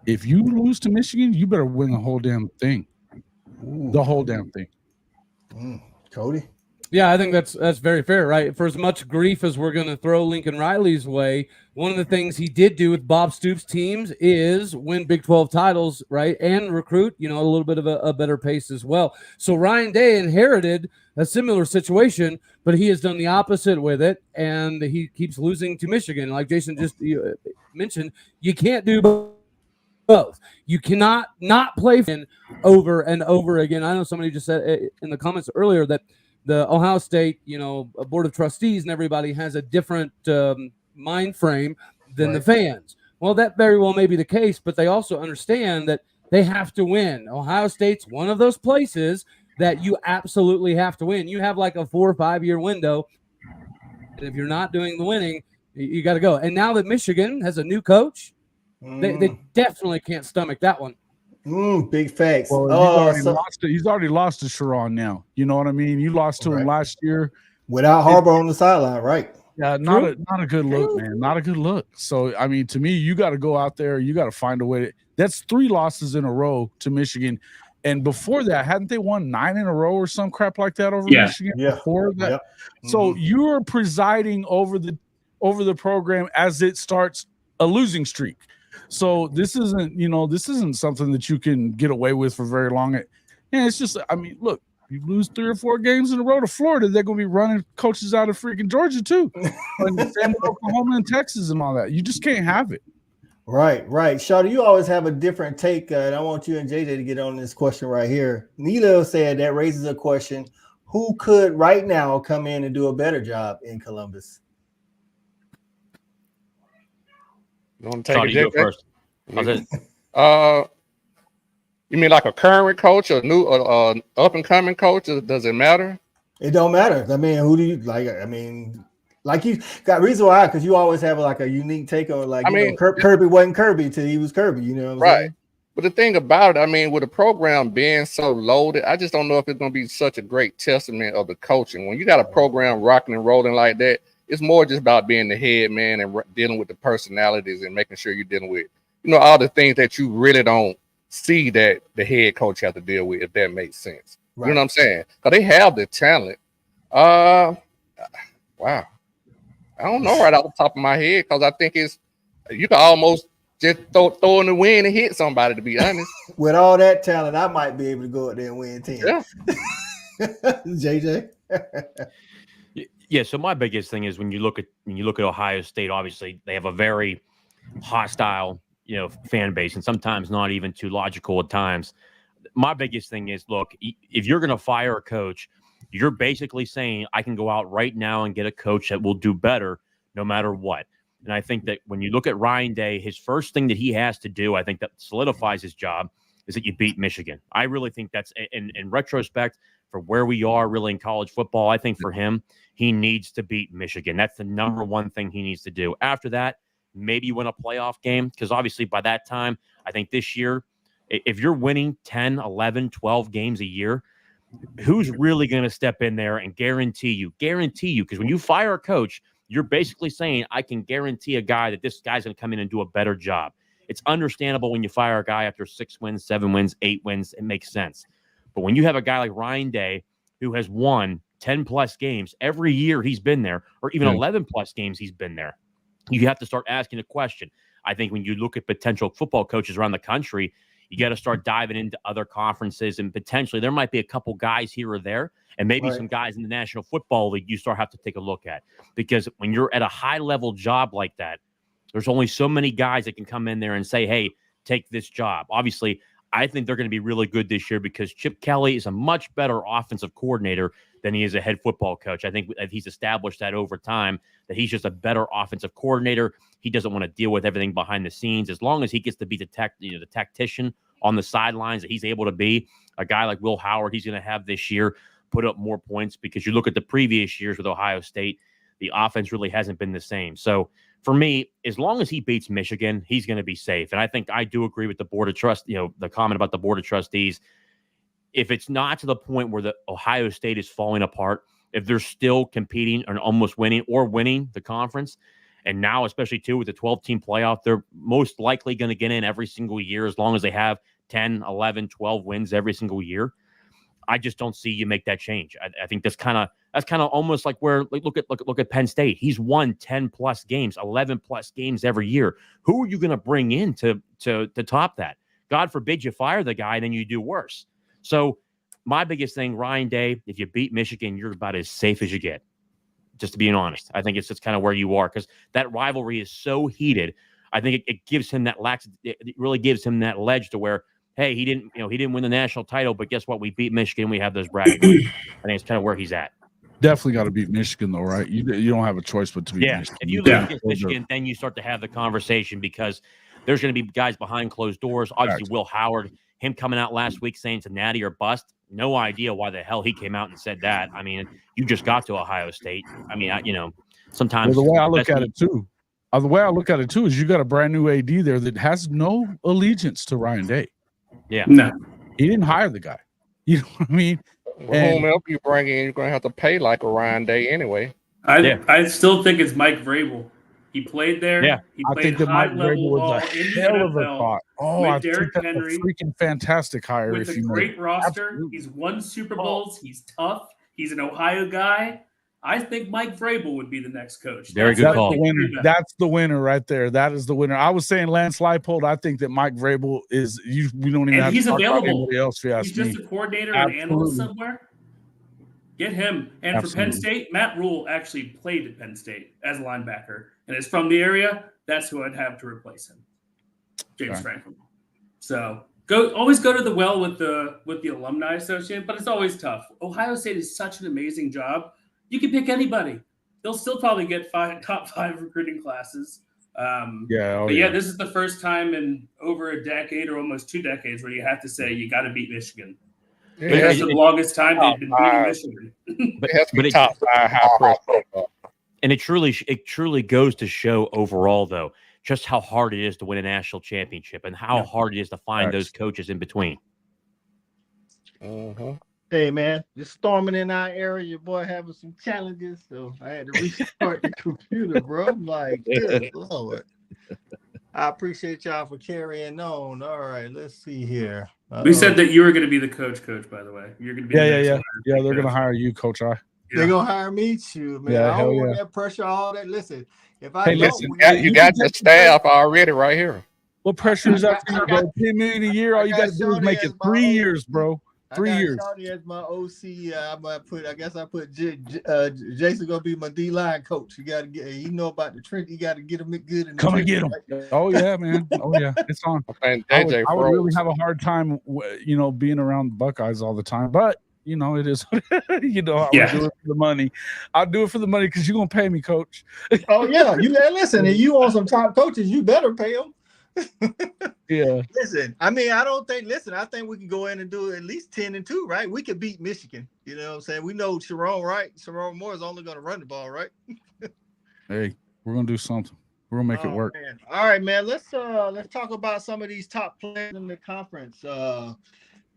if you lose to Michigan, you better win the whole damn thing. The whole damn thing. Cody? Yeah, I think that's very fair, right? For as much grief as we're going to throw Lincoln Riley's way, one of the things he did do with Bob Stoops' teams is win Big 12 titles, right? And recruit, a little bit of a better pace as well. So Ryan Day inherited a similar situation, but he has done the opposite with it, and he keeps losing to Michigan. Like Jason just mentioned, you can't do both. You cannot not play over and over again. I know somebody just said in the comments earlier that the Ohio State, board of trustees and everybody has a different mind frame than the fans. Well, that very well may be the case, but they also understand that they have to win. Ohio State's one of those places that you absolutely have to win. You have like a 4 or 5 year window. And if you're not doing the winning, you got to go. And now that Michigan has a new coach, they definitely can't stomach that one. Big facts. Well, he's already lost to Sharon now. You know what I mean? You lost to him last year without Harbaugh on the sideline, right? Yeah, not a good look, man. Not a good look. So, I mean, to me, you got to go out there. You got to find a way. That's 3 losses in a row to Michigan. And before that, hadn't they won 9 in a row or some crap like that over Michigan? Yeah. Before that, so you're presiding over the program as it starts a losing streak. So this isn't something that you can get away with for very long. And it's just, I mean, look, you lose 3 or 4 games in a row to Florida, they're going to be running coaches out of freaking Georgia too, and Oklahoma and Texas and all that. You just can't have it. Right. Shawty, you always have a different take, and I want you and JJ to get on this question right here. Nilo said that raises a question: who could right now come in and do a better job in Columbus? You want to take you go first? You mean like a current coach or new up and coming coach? Does it matter? It don't matter. I mean, who do you like? I mean, like you got reason why, because you always have like a unique take on, like, Kirby wasn't Kirby till he was Kirby. You know what I'm saying? But the thing about it, I mean, with the program being so loaded, I just don't know if it's going to be such a great testament of the coaching. When you got a program rocking and rolling like that, it's more just about being the head man and dealing with the personalities and making sure you're dealing with, all the things that you really don't see that the head coach has to deal with, if that makes sense. Right. You know what I'm saying? Because they have the talent. Wow. I don't know right off the top of my head, because I think you can almost just throw in the wind and hit somebody, to be honest. With all that talent, I might be able to go out there and win 10. Yeah. JJ? Yeah, so my biggest thing is when you look at Ohio State, obviously they have a very hostile, fan base, and sometimes not even too logical at times. My biggest thing is, look, if you're going to fire a coach, you're basically saying I can go out right now and get a coach that will do better no matter what. And I think that when you look at Ryan Day, his first thing that he has to do, I think that solidifies his job, is that you beat Michigan. I really think that's, in retrospect, for where we are really in college football, I think for him, he needs to beat Michigan. That's the number one thing he needs to do. After that, maybe win a playoff game, because obviously by that time, I think this year, if you're winning 10, 11, 12 games a year, who's really going to step in there and guarantee you, because when you fire a coach, you're basically saying, I can guarantee a guy that this guy's going to come in and do a better job. It's understandable when you fire a guy after 6 wins, 7 wins, 8 wins. It makes sense. But when you have a guy like Ryan Day, who has won 10-plus games every year he's been there, or even 11-plus games he's been there, you have to start asking a question. I think when you look at potential football coaches around the country, you got to start diving into other conferences, and potentially there might be a couple guys here or there, and maybe some guys in the National Football League you have to take a look at. Because when you're at a high-level job like that, there's only so many guys that can come in there and say, hey, take this job. Obviously, I think they're going to be really good this year because Chip Kelly is a much better offensive coordinator than he is a head football coach. I think he's established that over time, that he's just a better offensive coordinator. He doesn't want to deal with everything behind the scenes. As long as he gets to be the tactician on the sidelines that he's able to be, a guy like Will Howard, he's going to have this year put up more points, because you look at the previous years with Ohio State, the offense really hasn't been the same. So for me, as long as he beats Michigan, he's going to be safe. And I think I do agree with the Board of Trust, the comment about the Board of Trustees. If it's not to the point where the Ohio State is falling apart, if they're still competing and almost winning the conference, and now especially too with the 12-team playoff, they're most likely going to get in every single year as long as they have 10, 11, 12 wins every single year. I just don't see you make that change. I think that's kind of almost like where look at Penn State. He's won 10+ games, 11+ games every year. Who are you going to bring in to top that? God forbid you fire the guy, then you do worse. So my biggest thing, Ryan Day, if you beat Michigan, you're about as safe as you get. Just to be honest, I think it's just kind of where you are, because that rivalry is so heated. I think it gives him it really gives him that ledge to where, hey, he didn't win the national title, but guess what? We beat Michigan. We have those bragging rights. I think it's kind of where he's at. Definitely got to beat Michigan, though, right? You don't have a choice but to beat Michigan. If you lose against Michigan, then you start to have the conversation, because there's going to be guys behind closed doors. Obviously, Will Howard, him coming out last week saying it's a natty or bust. No idea why the hell he came out and said that. I mean, you just got to Ohio State. I mean, sometimes the way I look at it too is you got a brand new AD there that has no allegiance to Ryan Day. Yeah, no, he didn't hire the guy. You know what I mean? Whom else you bring in, you're going to have to pay like a Ryan Day anyway. I still think it's Mike Vrabel. He played there. Yeah, he I played think that Mike high-level Vrabel ball was a in the hell of a NFL thought. Oh, I think Derrick that's Henry, a freaking fantastic hire. with a great roster. Absolutely. He's won Super Bowls. He's tough. He's an Ohio guy. I think Mike Vrabel would be the next coach. Very good call. That's the winner right there. That is the winner. I was saying Lance Leipold. I think that Mike Vrabel is. We don't even have to talk about anybody else. He's just a coordinator and analyst somewhere. Get him. And for Penn State, Matt Rule actually played at Penn State as a linebacker and is from the area. That's who I'd have to replace him, James Franklin. So always go to the well with the alumni association, but it's always tough. Ohio State is such an amazing job. You can pick anybody. They'll still probably get top 5 recruiting classes. This is the first time in over a decade or almost 2 decades where you have to say you got to beat Michigan. Because for the longest time they've been beating Michigan. But it has to be top 5 high press. And it truly goes to show overall, though, just how hard it is to win a national championship and how hard it is to find those coaches in between. Hey man, just storming in our area, your boy having some challenges, so I had to restart the computer, bro. I'm like, good Lord. I appreciate y'all for carrying on. All right, let's see here. We said that you were going to be the coach, by the way. You're going to be Yeah. They're going to hire you, Coach I. They're going to hire me too, man. I don't want that pressure, all that. Listen, if I you got your staff already right here. What pressure is that for you, bro? $10 million a year. All you got to do is make it 3 years, bro. 3 years. As my OC, I guess I put Jason gonna be my D-line coach. You gotta get, about the Trent. You gotta get him good. In the Come and get him. Right? Oh yeah, man. Oh yeah, it's on. I would really have a hard time, being around the Buckeyes all the time. But it is. I would do it for the money. I'll do it for the money because you're gonna pay me, Coach. Oh yeah, listen. If you want some top coaches, you better pay them. Yeah. Listen, I think we can go in and do at least 10-2, right? We could beat Michigan. You know what I'm saying? We know Sharon, right? Sharon Moore is only going to run the ball, right? Hey, we're going to do something. We're going to make it work. Man. All right, man. Let's talk about some of these top players in the conference.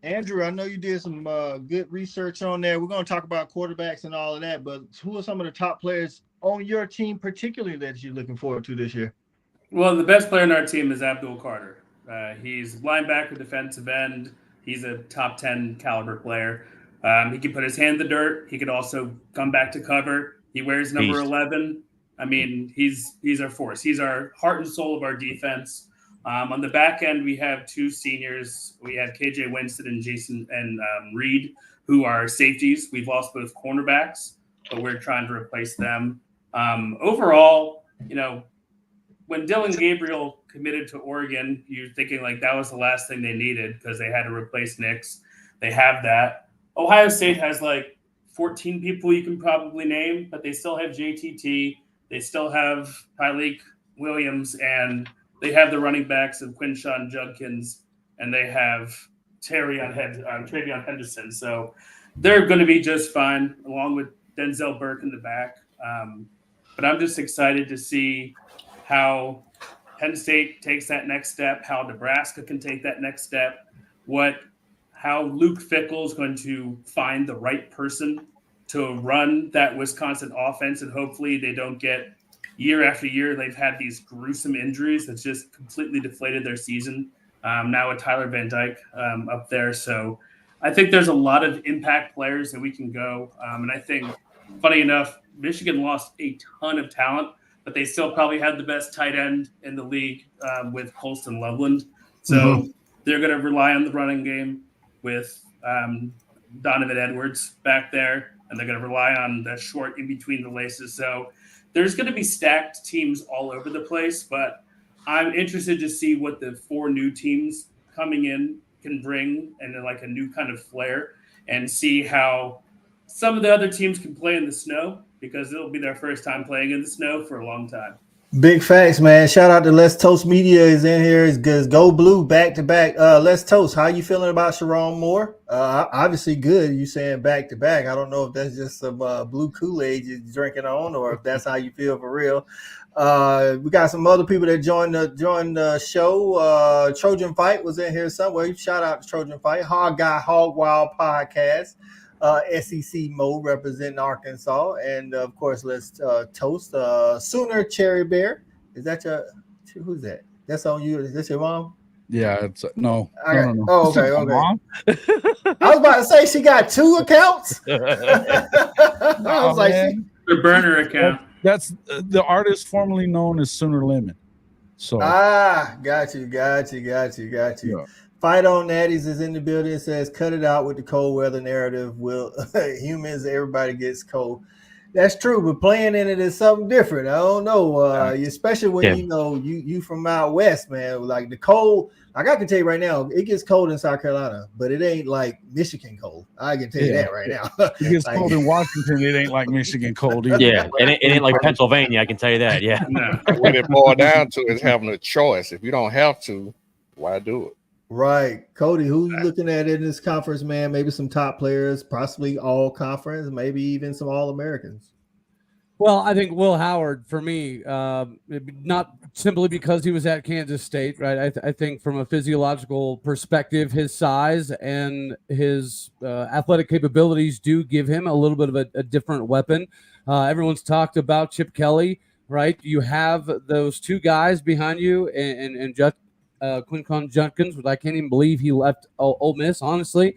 Andrew, I know you did some good research on there. We're going to talk about quarterbacks and all of that, but who are some of the top players on your team particularly that you're looking forward to this year? Well, the best player on our team is Abdul Carter. He's linebacker, defensive end. He's a top 10 caliber player. He can put his hand in the dirt. He could also come back to cover. He wears number 11. I mean, he's our force. He's our heart and soul of our defense. On the back end, we have two seniors. We have KJ Winston and Jason and Reed, who are safeties. We've lost both cornerbacks, but we're trying to replace them. Overall, when Dylan Gabriel committed to Oregon, you're thinking like that was the last thing they needed because they had to replace Nix. They have that. Ohio State has like 14 people you can probably name, but they still have JTT. They still have Tyleek Williams, and they have the running backs of Quinshon Judkins, and they have TreVeyon Henderson. So they're going to be just fine, along with Denzel Burke in the back. But I'm just excited to see how Penn State takes that next step, how Nebraska can take that next step, how Luke Fickell is going to find the right person to run that Wisconsin offense, and hopefully they don't get year after year. They've had these gruesome injuries that's just completely deflated their season. Now with Tyler Van Dyke up there. So I think there's a lot of impact players that we can go. And I think, funny enough, Michigan lost a ton of talent, but they still probably had the best tight end in the league with Colston Loveland. So they're going to rely on the running game with Donovan Edwards back there, and they're going to rely on that short in between the laces. So there's going to be stacked teams all over the place, but I'm interested to see what the four new teams coming in can bring, and like a new kind of flair, and see how some of the other teams can play in the snow, because it'll be their first time playing in the snow for a long time. Big facts, man. Shout out to Let's Toast Media is in here. It's good. Go Blue back to back. Let's Toast. How you feeling about Sharon Moore? Obviously good. You saying back to back. I don't know if that's just some blue Kool-Aid you're drinking on, or if that's how you feel for real. We got some other people that joined the show. Trojan Fight was in here somewhere. Shout out to Trojan Fight. Hog Guy Hog Wild Podcast. SEC Mo representing Arkansas, and of course, let's toast Sooner Cherry Bear. Is that who's that? That's on you. Is this your mom? Yeah, it's no. No. Oh, okay. Mom? I was about to say she got two accounts. I was like, the burner account. That's the artist formerly known as Sooner Lemon. So got you. Yeah. Fight on Natties is in the building. It says, cut it out with the cold weather narrative. Will humans, everybody gets cold. That's true, but playing in it is something different. I don't know, especially when you from out west, man. Like the cold, like I can tell you right now, it gets cold in South Carolina, but it ain't like Michigan cold. I can tell you that right now. It gets cold in Washington. It ain't like Michigan cold either. Yeah, and it ain't like Pennsylvania. I can tell you that. Yeah. What it boils down to is having a choice. If you don't have to, why do it? Right. Cody, who you looking at in this conference, man? Maybe some top players, possibly all conference, maybe even some All-Americans. Well, I think Will Howard, for me, not simply because he was at Kansas State, right? I think from a physiological perspective, his size and his athletic capabilities do give him a little bit of a different weapon. Everyone's talked about Chip Kelly, right? You have those two guys behind you, and Quinton Judkins, which I can't even believe he left Ole Miss, honestly.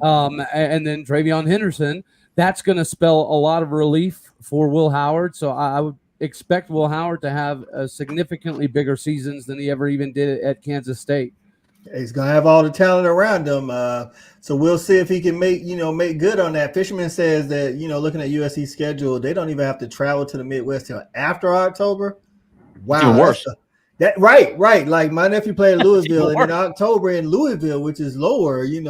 And then Travion Henderson. That's going to spell a lot of relief for Will Howard. So I would expect Will Howard to have a significantly bigger seasons than he ever even did at Kansas State. He's going to have all the talent around him. So we'll see if he can make good on that. Fisherman says that, looking at USC's schedule, they don't even have to travel to the Midwest till after October. Wow. It's even worse. Right. Like my nephew played at Louisville, and in October in Louisville, which is lower, they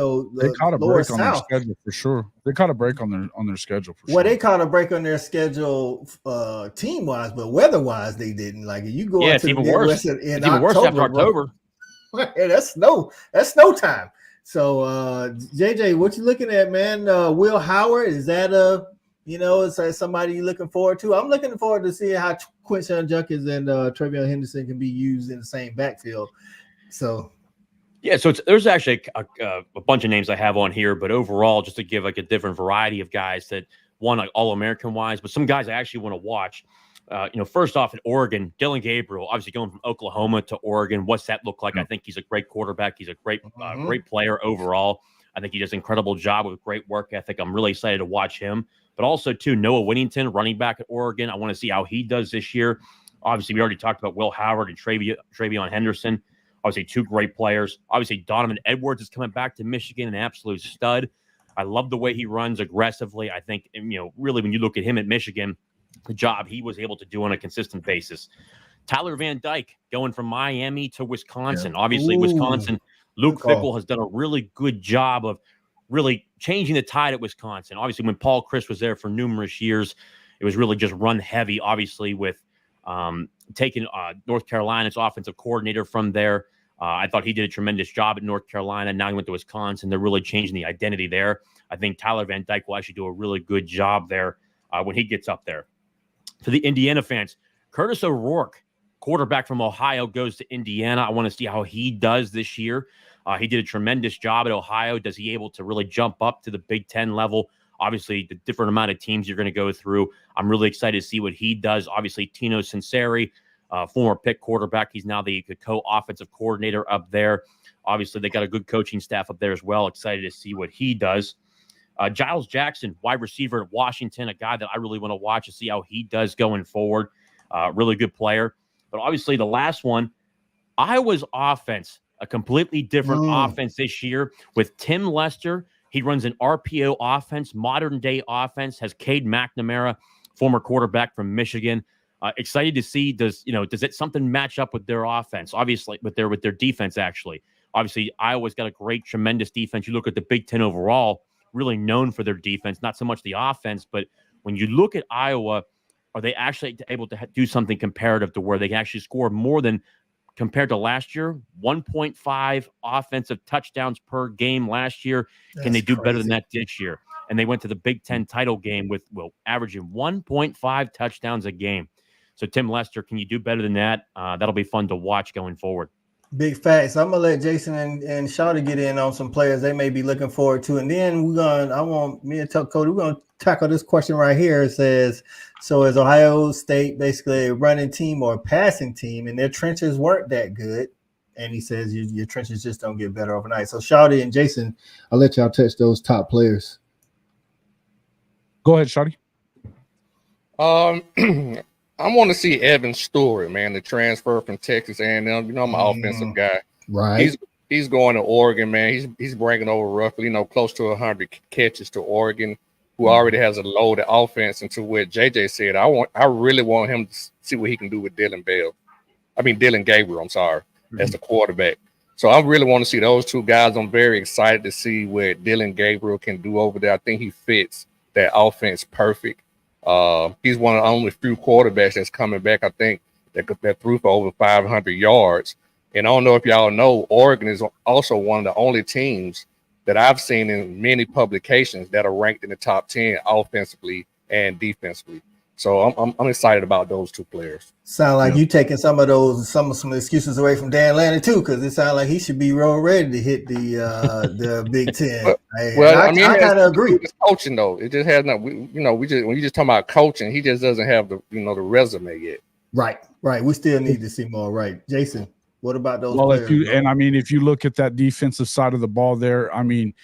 caught a break on their schedule for sure. They caught a break on their schedule for sure. Well, they caught a break on their schedule team wise, but weather wise, they didn't. Like you go into the Midwest in it's even worse after October. Yeah, that's snow time. So JJ, what you looking at, man? Will Howard, is that is somebody you're looking forward to? I'm looking forward to seeing how Quinton Judkins and Travion Henderson can be used in the same backfield. So, yeah, so there's actually a bunch of names I have on here, but overall, just to give like a different variety of guys that one like All-American wise, but some guys I actually want to watch. First off, at Oregon, Dylan Gabriel, obviously going from Oklahoma to Oregon. What's that look like? I think he's a great quarterback. He's a great player overall. I think he does an incredible job with great work ethic. I'm really excited to watch him. But also, too, Noah Winnington, running back at Oregon. I want to see how he does this year. Obviously, we already talked about Will Howard and Travion Henderson. Obviously, two great players. Obviously, Donovan Edwards is coming back to Michigan, an absolute stud. I love the way he runs aggressively. I think, really, when you look at him at Michigan, the job he was able to do on a consistent basis. Tyler Van Dyke going from Miami to Wisconsin. Yeah. Obviously, Wisconsin, Luke Fickell has done a really good job of really changing the tide at Wisconsin. Obviously, when Paul Chryst was there for numerous years, it was really just run heavy, obviously, with taking North Carolina's offensive coordinator from there. I thought he did a tremendous job at North Carolina. Now he went to Wisconsin. They're really changing the identity there. I think Tyler Van Dyke will actually do a really good job there when he gets up there. For the Indiana fans, Curtis O'Rourke, quarterback from Ohio, goes to Indiana. I want to see how he does this year. He did a tremendous job at Ohio. Does he able to really jump up to the Big Ten level? Obviously, the different amount of teams you're going to go through. I'm really excited to see what he does. Obviously, Tino Sinceri, former Pitt quarterback. He's now the co-offensive coordinator up there. Obviously, they got a good coaching staff up there as well. Excited to see what he does. Giles Jackson, wide receiver at Washington, a guy that I really want to watch to see how he does going forward. Really good player. But obviously, the last one, Iowa's offense, a completely different offense this year with Tim Lester. He runs an RPO offense, modern-day offense, has Cade McNamara, former quarterback from Michigan. Excited to see, does it something match up with their offense? Obviously, with their defense, actually. Obviously, Iowa's got a great, tremendous defense. You look at the Big Ten overall, really known for their defense, not so much the offense, but when you look at Iowa, are they actually able to do something comparative to where they can actually score more than compared to last year? 1.5 offensive touchdowns per game last year. Can they do better than that this year? And they went to the Big Ten title game with averaging 1.5 touchdowns a game. So Tim Lester, can you do better than that? That'll be fun to watch going forward. Big facts. I'm gonna let Jason and Shawty get in on some players they may be looking forward to, and then me and Cody, we're gonna tackle this question right here. It says, so is Ohio State basically a running team or a passing team, and their trenches weren't that good? And he says your trenches just don't get better overnight. So Shawty and Jason, I'll let y'all touch those top players. Go ahead, Shawty. I want to see Evan Stewart, man, the transfer from Texas A&M. I'm an offensive guy. Right. He's going to Oregon, man. He's bringing over roughly, close to 100 catches to Oregon, who already has a loaded offense. And to what JJ said, I really want him to see what he can do with Dylan Gabriel, as the quarterback. So I really want to see those two guys. I'm very excited to see what Dylan Gabriel can do over there. I think he fits that offense perfect. He's one of the only few quarterbacks that's coming back, I think, that threw for over 500 yards. And I don't know if y'all know, Oregon is also one of the only teams that I've seen in many publications that are ranked in the top 10 offensively and defensively. So I'm excited about those two players. Sound like you taking some excuses away from Dan Lanning too, because it sounds like he should be real ready to hit the Big Ten. Well, I mean, I kind of agree. It's coaching though. It just has not. When you just talking about coaching, he just doesn't have the the resume yet. Right. We still need to see more. Right, Jason. What about those Well, players? if you look at that defensive side of the ball there, I mean,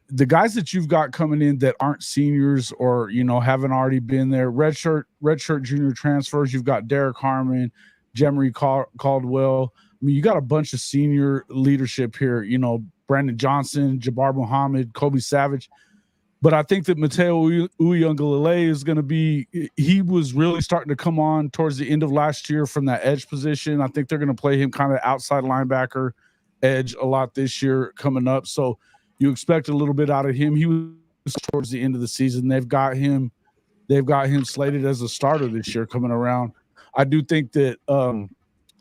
the guys that you've got coming in that aren't seniors or haven't already been there, redshirt junior transfers. You've got Derek Harmon, Jemery Caldwell. I mean, you got a bunch of senior leadership here. Brandon Johnson, Jabbar Muhammad, Kobe Savage. But I think that Mateo Uyunglele is going to be – he was really starting to come on towards the end of last year from that edge position. I think they're going to play him kind of outside linebacker edge a lot this year coming up. So you expect a little bit out of him. He was towards the end of the season. They've got him slated as a starter this year coming around. I do think that,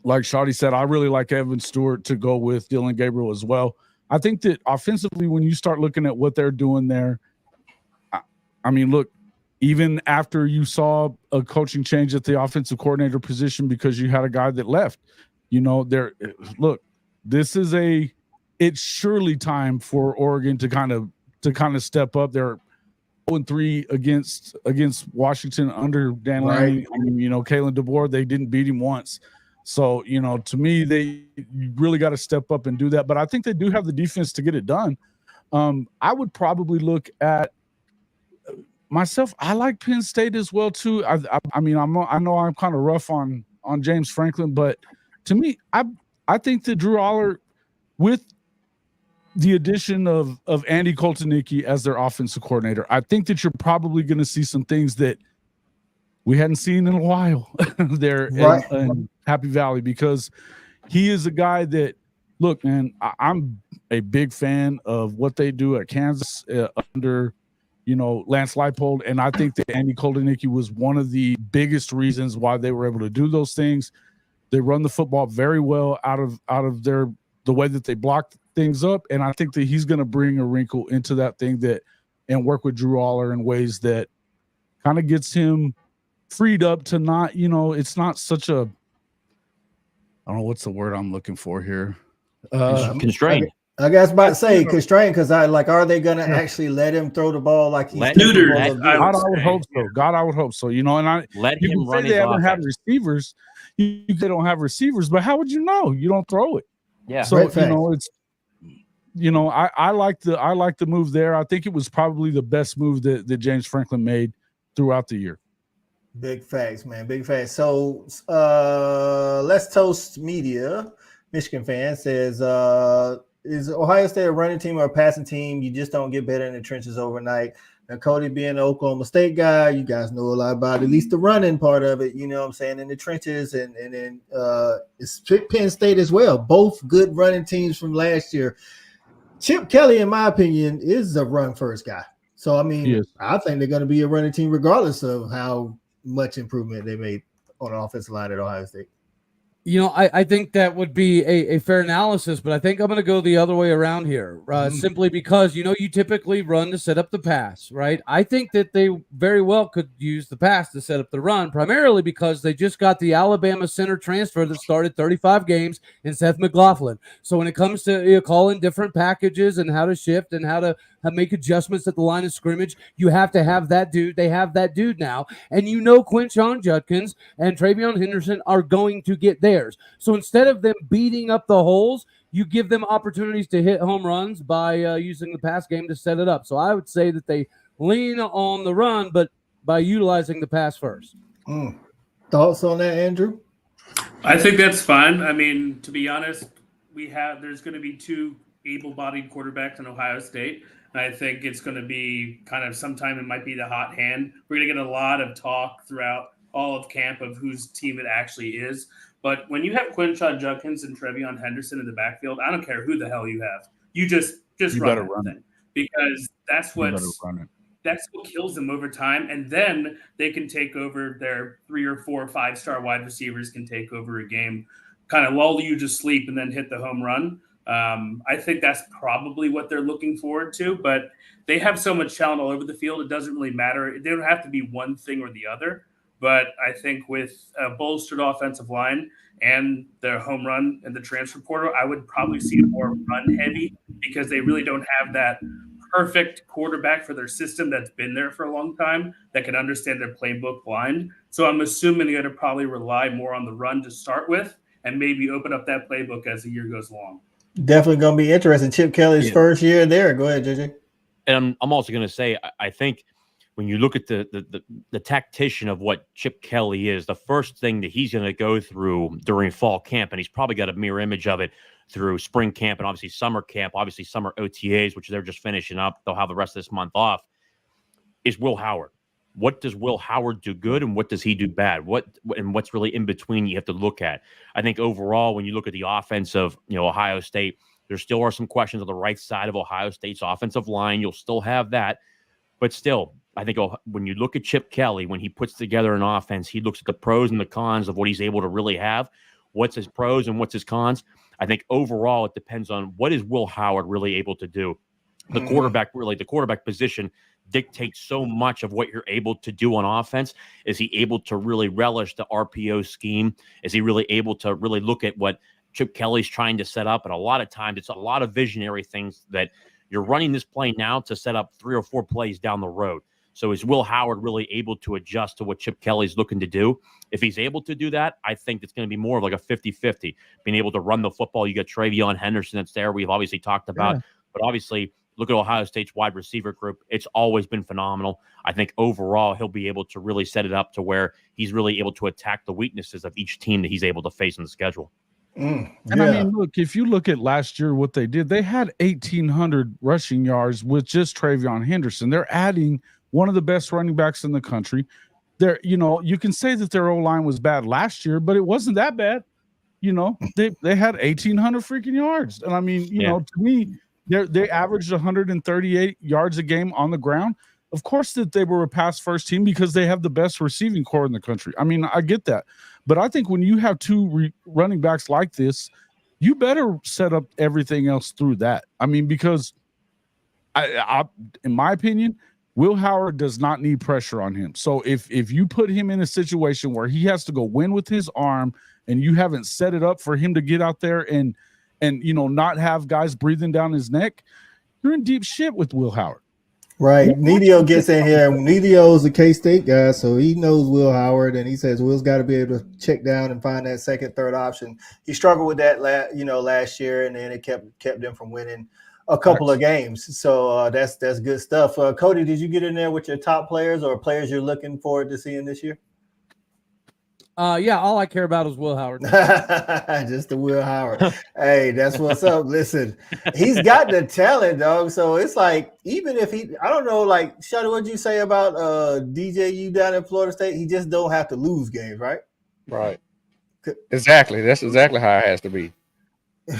like Shawty said, I really like Evan Stewart to go with Dylan Gabriel as well. I think that offensively, when you start looking at what they're doing there, I mean, look, even after you saw a coaching change at the offensive coordinator position because you had a guy that left, this is it's surely time for Oregon to kind of step up. They're 0-3 against Washington under Dan Lanning. I mean, Kalen DeBoer, they didn't beat him once. So, to me, you really got to step up and do that. But I think they do have the defense to get it done. I would probably look at myself. I like Penn State as well too. I know I'm kind of rough on James Franklin, but to me, I think that Drew Aller, with the addition of Andy Koltonicki as their offensive coordinator, I think that you're probably going to see some things that we hadn't seen in a while there in Happy Valley, because he is a guy that, look, man, I'm a big fan of what they do at Kansas under Lance Leipold, and I think that Andy Koltonicki was one of the biggest reasons why they were able to do those things. They run the football very well out of the way that they block things up, and I think that he's going to bring a wrinkle into that thing and work with Drew Aller in ways that kind of gets him freed up to not, it's not such a, I don't know what's the word I'm looking for here. Constrained. I guess about to say constrained, because are they going to actually let him throw the ball like he's neutered? I would hope so. God, I would hope so. And I let him run. They haven't had receivers. They don't have receivers, but how would you know? You don't throw it. Yeah. So it's I like the move there. I think it was probably the best move that James Franklin made throughout the year. Big facts, man. Big facts. So Let's Toast Media, Michigan fan, says, is Ohio State a running team or a passing team? You just don't get better in the trenches overnight. Now, Cody being an Oklahoma State guy, you guys know a lot about at least the running part of it, you know what I'm saying, in the trenches, and then it's Penn State as well. Both good running teams from last year. Chip Kelly, in my opinion, is a run-first guy. So, I mean, I think they're going to be a running team regardless of how much improvement they made on the offensive line at Ohio State. I think that would be a fair analysis, but I think I'm going to go the other way around here, simply because, you typically run to set up the pass, right? I think that they very well could use the pass to set up the run, primarily because they just got the Alabama center transfer that started 35 games in Seth McLaughlin. So when it comes to calling different packages and how to shift and how to make adjustments at the line of scrimmage, you have to have that dude. They have that dude now. And Quinshon Judkins and Travion Henderson are going to get theirs. So instead of them beating up the holes, you give them opportunities to hit home runs by using the pass game to set it up. So I would say that they lean on the run, but by utilizing the pass first. Thoughts on that, Andrew? I think that's fine. I mean, to be honest, there's going to be two able-bodied quarterbacks in Ohio State. I think it's going to be kind of sometime it might be the hot hand. We're going to get a lot of talk throughout all of camp of whose team it actually is. But when you have Quinshon Judkins and Travion Henderson in the backfield, I don't care who the hell you have. You just run it, because that's what kills them over time. And then they can take over. Their 3 or 4 5-star wide receivers can take over a game, kind of lull you to sleep and then hit the home run. I think that's probably what they're looking forward to, but they have so much talent all over the field. It doesn't really matter. They don't have to be one thing or the other. But I think with a bolstered offensive line and their home run and the transfer portal, I would probably see it more run heavy because they really don't have that perfect quarterback for their system that's been there for a long time that can understand their playbook blind. So I'm assuming they're going to probably rely more on the run to start with and maybe open up that playbook as the year goes along. Definitely going to be interesting. Chip Kelly's first year there. Go ahead, JJ. And I'm also going to say, I think when you look at the tactician of what Chip Kelly is, the first thing that he's going to go through during fall camp, and he's probably got a mirror image of it through spring camp and obviously summer camp, obviously summer OTAs, which they're just finishing up. They'll have the rest of this month off, is Will Howard. What does Will Howard do good and what does he do bad? What's really in between you have to look at. I think overall, when you look at the offense of Ohio State, there still are some questions on the right side of Ohio State's offensive line. You'll still have that. But still, I think when you look at Chip Kelly, when he puts together an offense, he looks at the pros and the cons of what he's able to really have. What's his pros and what's his cons? I think overall it depends on what is Will Howard really able to do. The quarterback position dictates so much of what you're able to do on offense. Is he able to really relish the RPO scheme? Is he really able to really look at what Chip Kelly's trying to set up? And a lot of times it's a lot of visionary things that you're running this play now to set up 3 or 4 plays down the road. So is Will Howard really able to adjust to what Chip Kelly's looking to do? If he's able to do that, I think it's going to be more of like a 50-50. Being able to run the football. You got Travion Henderson that's there. We've obviously talked about. But obviously, look at Ohio State's wide receiver group. It's always been phenomenal. I think overall he'll be able to really set it up to where he's really able to attack the weaknesses of each team that he's able to face in the schedule. And I mean, look, if you look at last year, what they did, they had 1,800 rushing yards with just Travion Henderson. They're adding one of the best running backs in the country. They're, you can say that their O-line was bad last year, but it wasn't that bad. They had 1,800 freaking yards. And I mean, to me, they averaged 138 yards a game on the ground. Of course that they were a pass first team because they have the best receiving core in the country. I mean, I get that. But I think when you have 2 running backs like this, you better set up everything else through that. I mean, because I in my opinion, Will Howard does not need pressure on him. So if you put him in a situation where he has to go win with his arm and you haven't set it up for him to get out there and not have guys breathing down his neck, you're in deep shit with Will Howard. Right. Nidio gets in here. Nidio's a K-State guy, so he knows Will Howard, and he says Will's got to be able to check down and find that second, third option. He struggled with that last year, and then it kept them from winning a couple of games. So that's good stuff. Cody, did you get in there with your top players or players you're looking forward to seeing this year? Yeah, all I care about is Will Howard. Just the Will Howard. Hey, that's what's up. Listen, he's got the talent, dog. So it's like, even if I don't know, like, Shawty, what'd you say about DJU down in Florida State? He just don't have to lose games, right? Right. Exactly. That's exactly how it has to be.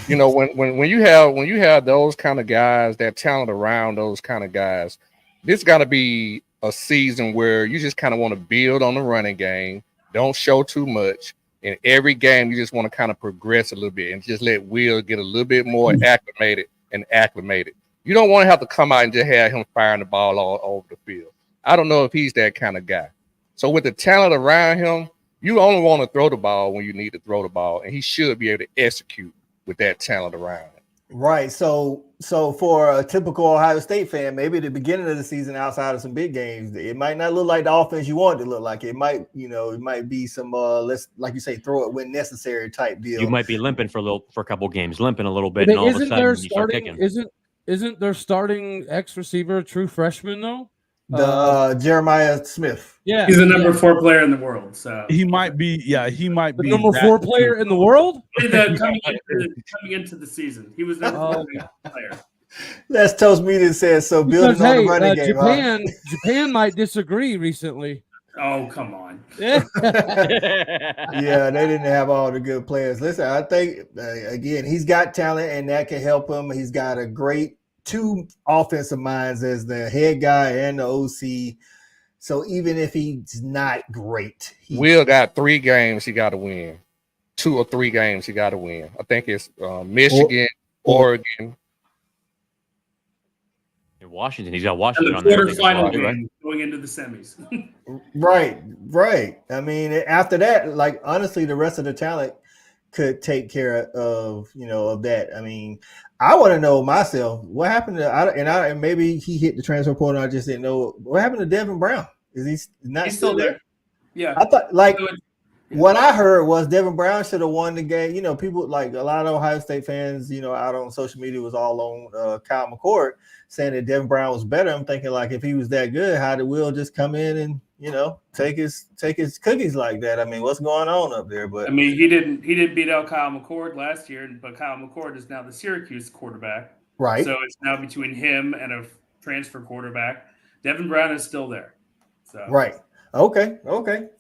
When you have those kind of guys, that talent around those kind of guys, this got to be a season where you just kind of want to build on the running game. Don't show too much. In every game, you just want to kind of progress a little bit and just let Will get a little bit more acclimated. You don't want to have to come out and just have him firing the ball all over the field. I don't know if he's that kind of guy. So with the talent around him, you only want to throw the ball when you need to throw the ball, and he should be able to execute with that talent around him. Right. So for a typical Ohio State fan, maybe at the beginning of the season, outside of some big games, it might not look like the offense you want it to look like. It might, it might be some let's, like you say, throw it when necessary type deal. You might be limping for a couple games, limping a little bit, and all of a sudden you start kicking. Isn't their starting X receiver a true freshman though? Jeremiah Smith. Yeah, he's the number 4 player in the world. So he might be. Yeah, he might be the number 4 player in the world. Coming into the season, he was number 4 player. That's Toast Media says so. Building on the running game. Japan might disagree recently. Oh, come on. Yeah, they didn't have all the good players. Listen, I think again, he's got talent, and that can help him. He's got a great 2 offensive minds as the head guy and the OC. So even if he's not great, Will got 3 games he got to win. 2 or 3 games he got to win. I think it's Michigan, Oregon. In Washington, he's got And Washington the on there. I think, as quarterfinal well, game right? going into the semis. Right. I mean, after that, like honestly, the rest of the talent could take care of of that. I mean, I want to know myself what happened to and maybe he hit the transfer portal. I just didn't know what happened to Devin Brown. Is he not He's still there. Yeah. I thought like So what I heard was Devin Brown should have won the game. People like a lot of Ohio State fans, out on social media was all on Kyle McCord saying that Devin Brown was better. I'm thinking like if he was that good, how did Will just come in and take his cookies like that? I mean, what's going on up there? But I mean, he didn't beat out Kyle McCord last year, but Kyle McCord is now the Syracuse quarterback. right. So it's now between him and a transfer quarterback. Devin Brown is still there. So Right. Okay.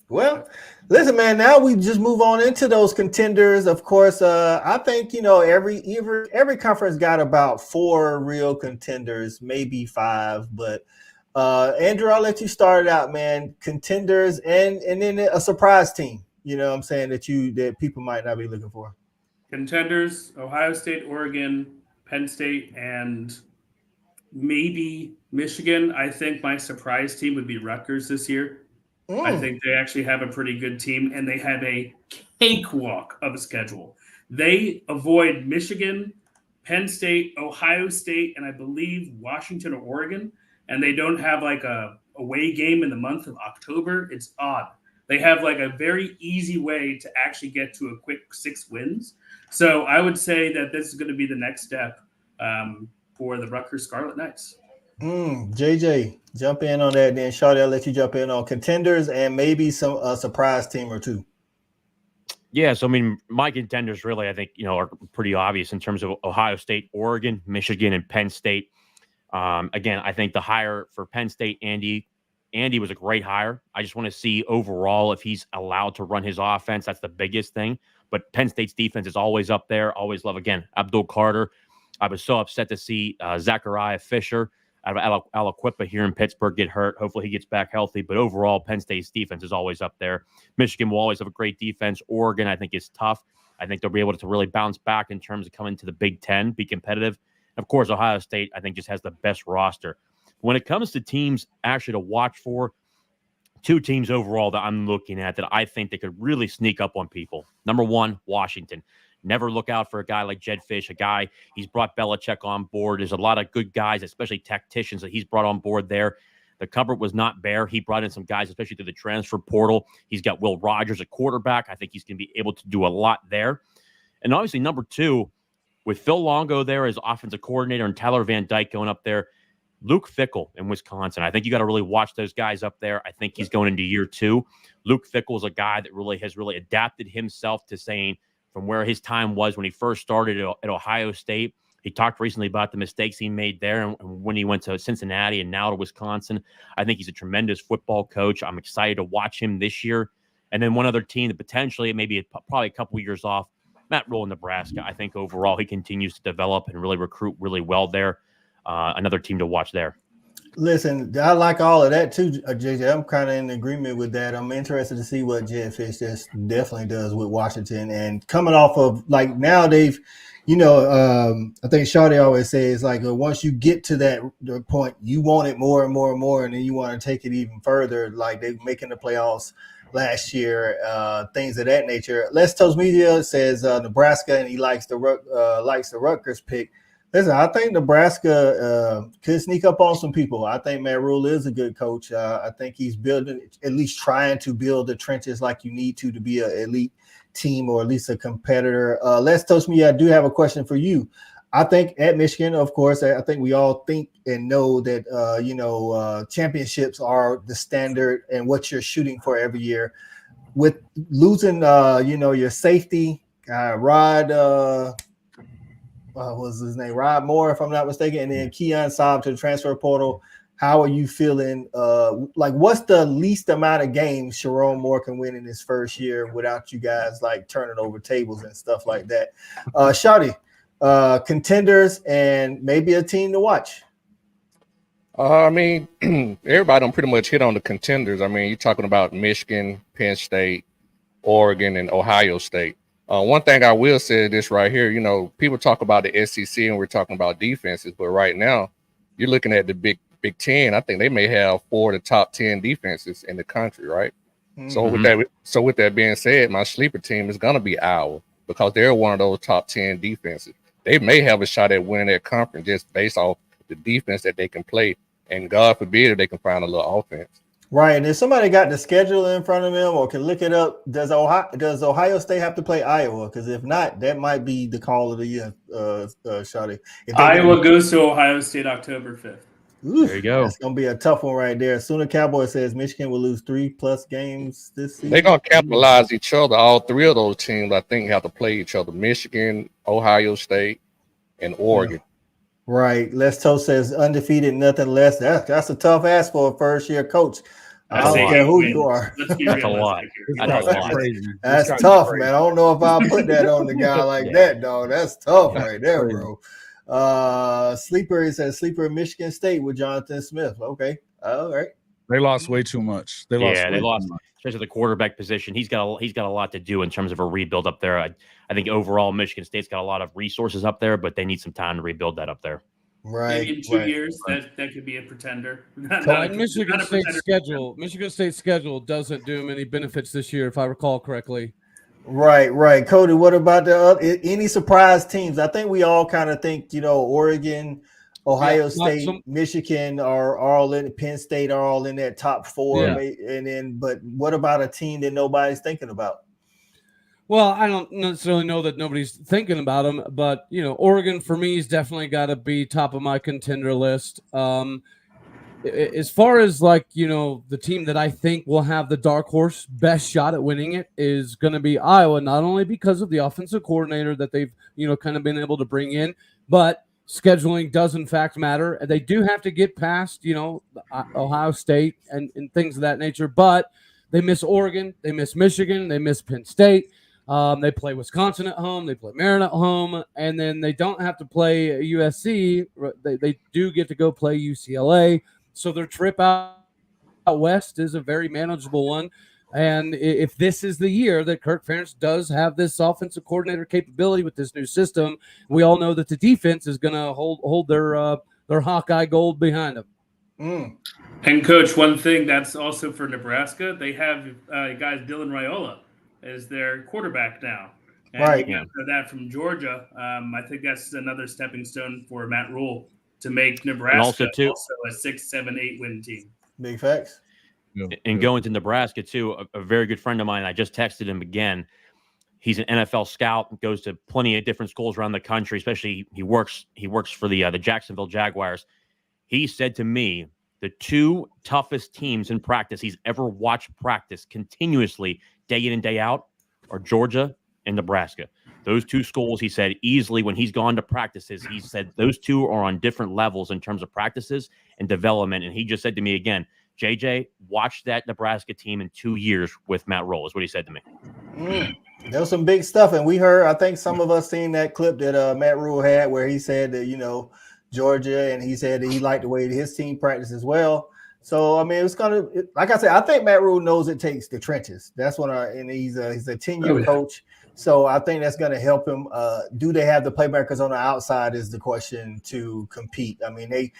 Well, listen, man. Now we just move on into those contenders. Of course, I think every conference got about 4 real contenders, maybe 5. But Andrew, I'll let you start it out, man. Contenders and then a surprise team. You know what I'm saying that people might not be looking for. Contenders: Ohio State, Oregon, Penn State, and maybe Michigan. I think my surprise team would be Rutgers this year. I think they actually have a pretty good team, and they have a cakewalk of a schedule. They avoid Michigan, Penn State, Ohio State, and I believe Washington or Oregon, and they don't have like a away game in the month of October. It's odd. They have like a very easy way to actually get to a quick 6 wins. So I would say that this is going to be the next step for the Rutgers Scarlet Knights. JJ, jump in on that. Then Shawty, I'll let you jump in on contenders and maybe some surprise team or two. Yeah, so I mean, my contenders really, I think, are pretty obvious in terms of Ohio State, Oregon, Michigan, and Penn State. Again, I think the hire for Penn State, Andy was a great hire. I just want to see overall if he's allowed to run his offense. That's the biggest thing. But Penn State's defense is always up there. Always love, again, Abdul Carter. I was so upset to see Zachariah Fisher out of Aliquippa here in Pittsburgh get hurt. Hopefully he gets back healthy. But overall, Penn State's defense is always up there. Michigan will always have a great defense. Oregon, I think, is tough. I think they'll be able to really bounce back in terms of coming to the Big Ten, be competitive. Of course, Ohio State, I think, just has the best roster. When it comes to teams actually to watch for, 2 teams overall that I'm looking at that I think they could really sneak up on people. Number 1, Washington. Never look out for a guy like Jed Fish, a guy he's brought Belichick on board. There's a lot of good guys, especially tacticians, that he's brought on board there. The cupboard was not bare. He brought in some guys, especially through the transfer portal. He's got Will Rogers at quarterback. I think he's going to be able to do a lot there. And obviously, number 2, with Phil Longo there as offensive coordinator and Tyler Van Dyke going up there, Luke Fickell in Wisconsin. I think you got to really watch those guys up there. I think he's going into year 2. Luke Fickell is a guy that has adapted himself to saying, from where his time was when he first started at Ohio State. He talked recently about the mistakes he made there and when he went to Cincinnati and now to Wisconsin. I think he's a tremendous football coach. I'm excited to watch him this year. And then one other team that potentially maybe probably a couple years off, Matt Rule in Nebraska. I think overall he continues to develop and really recruit really well there. Another team to watch there. Listen, I like all of that too, JJ. I'm kind of in agreement with that. I'm interested to see what Jed Fish just definitely does with Washington. And coming off of, like, now they've, I think Shawty always says, like, once you get to the point, you want it more and more and more, and then you want to take it even further. Like, they're making the playoffs last year, things of that nature. Les Toast Media says Nebraska, and he likes the Rutgers pick. Listen, I think Nebraska could sneak up on some people. I think Matt Rule is a good coach. I think he's building, at least trying to build the trenches like you need to be an elite team or at least a competitor. Les Toast Me, I do have a question for you. I think at Michigan, of course, I think we all think and know that, championships are the standard and what you're shooting for every year. With losing, your safety, Rod, what was his name? Rod Moore, if I'm not mistaken, and then Keon Saab to the transfer portal. How are you feeling? What's the least amount of games Sharon Moore can win in his first year without you guys like turning over tables and stuff like that? Shawty, contenders and maybe a team to watch. I mean, everybody don't pretty much hit on the contenders. I mean, you're talking about Michigan, Penn State, Oregon, and Ohio State. One thing I will say this right here, people talk about the SEC and we're talking about defenses, but right now, you're looking at the Big Ten. I think they may have 4 of the top 10 defenses in the country, right? Mm-hmm. So with that being said, my sleeper team is gonna be Iowa because they're one of those top 10 defenses. They may have a shot at winning that conference just based off the defense that they can play, and God forbid if they can find a little offense. Right, and if somebody got the schedule in front of them or can look it up, does Ohio State have to play Iowa? Because if not, that might be the call of the year, Shawty. Iowa goes to Ohio State October 5th. Oof, there you go. That's gonna be a tough one right there. Sooner Cowboy says Michigan will lose 3+ games this season. They're gonna capitalize each other. All 3 of those teams, I think, have to play each other: Michigan, Ohio State, and Oregon. Right. Les Toast says undefeated, nothing less. That's a tough ask for a first-year coach. I don't care who you are. That's a lot. That's a lot. crazy. That's tough, man. I don't know if I'll put that on the guy like that, dog. That's tough right there, bro. Sleeper, he says sleeper Michigan State with Jonathan Smith. Okay. All right. They lost way too much. They lost, especially the quarterback position. He's got a lot to do in terms of a rebuild up there. I think overall Michigan State's got a lot of resources up there, but they need some time to rebuild that up there. Right. Maybe in 2 years, that could be a pretender. Michigan State's schedule doesn't do him any benefits this year, if I recall correctly. Right. Cody, what about any surprise teams? I think we all kind of think, Oregon, Ohio State, Michigan are all in. Penn State are all in that top 4. Yeah. But what about a team that nobody's thinking about? Well, I don't necessarily know that nobody's thinking about them, but Oregon for me has definitely got to be top of my contender list. As far as the team that I think will have the dark horse best shot at winning it is going to be Iowa, not only because of the offensive coordinator that they've kind of been able to bring in, but scheduling does in fact matter. They do have to get past Ohio State and things of that nature, but they miss Oregon, they miss Michigan, they miss Penn State. They play Wisconsin at home. They play Maryland at home, and then they don't have to play USC. They do get to go play UCLA. So their trip out west is a very manageable one. And if this is the year that Kirk Ferentz does have this offensive coordinator capability with this new system, we all know that the defense is going to hold their Hawkeye gold behind them. Mm. And Coach, one thing that's also for Nebraska, they have guys Dylan Raiola as their quarterback now. And right. You got that from Georgia. I think that's another stepping stone for Matt Rule to make Nebraska also a 6, 7, 8 win team. Big facts. And going to Nebraska too, a very good friend of mine. I just texted him again. He's an NFL scout, goes to plenty of different schools around the country. Especially he works for the Jacksonville Jaguars. He said to me, the 2 toughest teams in practice he's ever watched practice continuously day in and day out are Georgia and Nebraska. Those 2 schools, he said, easily when he's gone to practices, he said those 2 are on different levels in terms of practices and development. And he just said to me again, JJ, watch that Nebraska team in 2 years with Matt Rule, is what he said to me. There was some big stuff. And we heard, I think some of us seen that clip that Matt Rule had where he said that, Georgia, and he said that he liked the way that his team practiced as well. So, I mean, it's going to, like I said, I think Matt Rule knows it takes the trenches. That's what and he's a 10-year coach. So I think that's going to help him. Do they have the playmakers on the outside is the question to compete. I mean,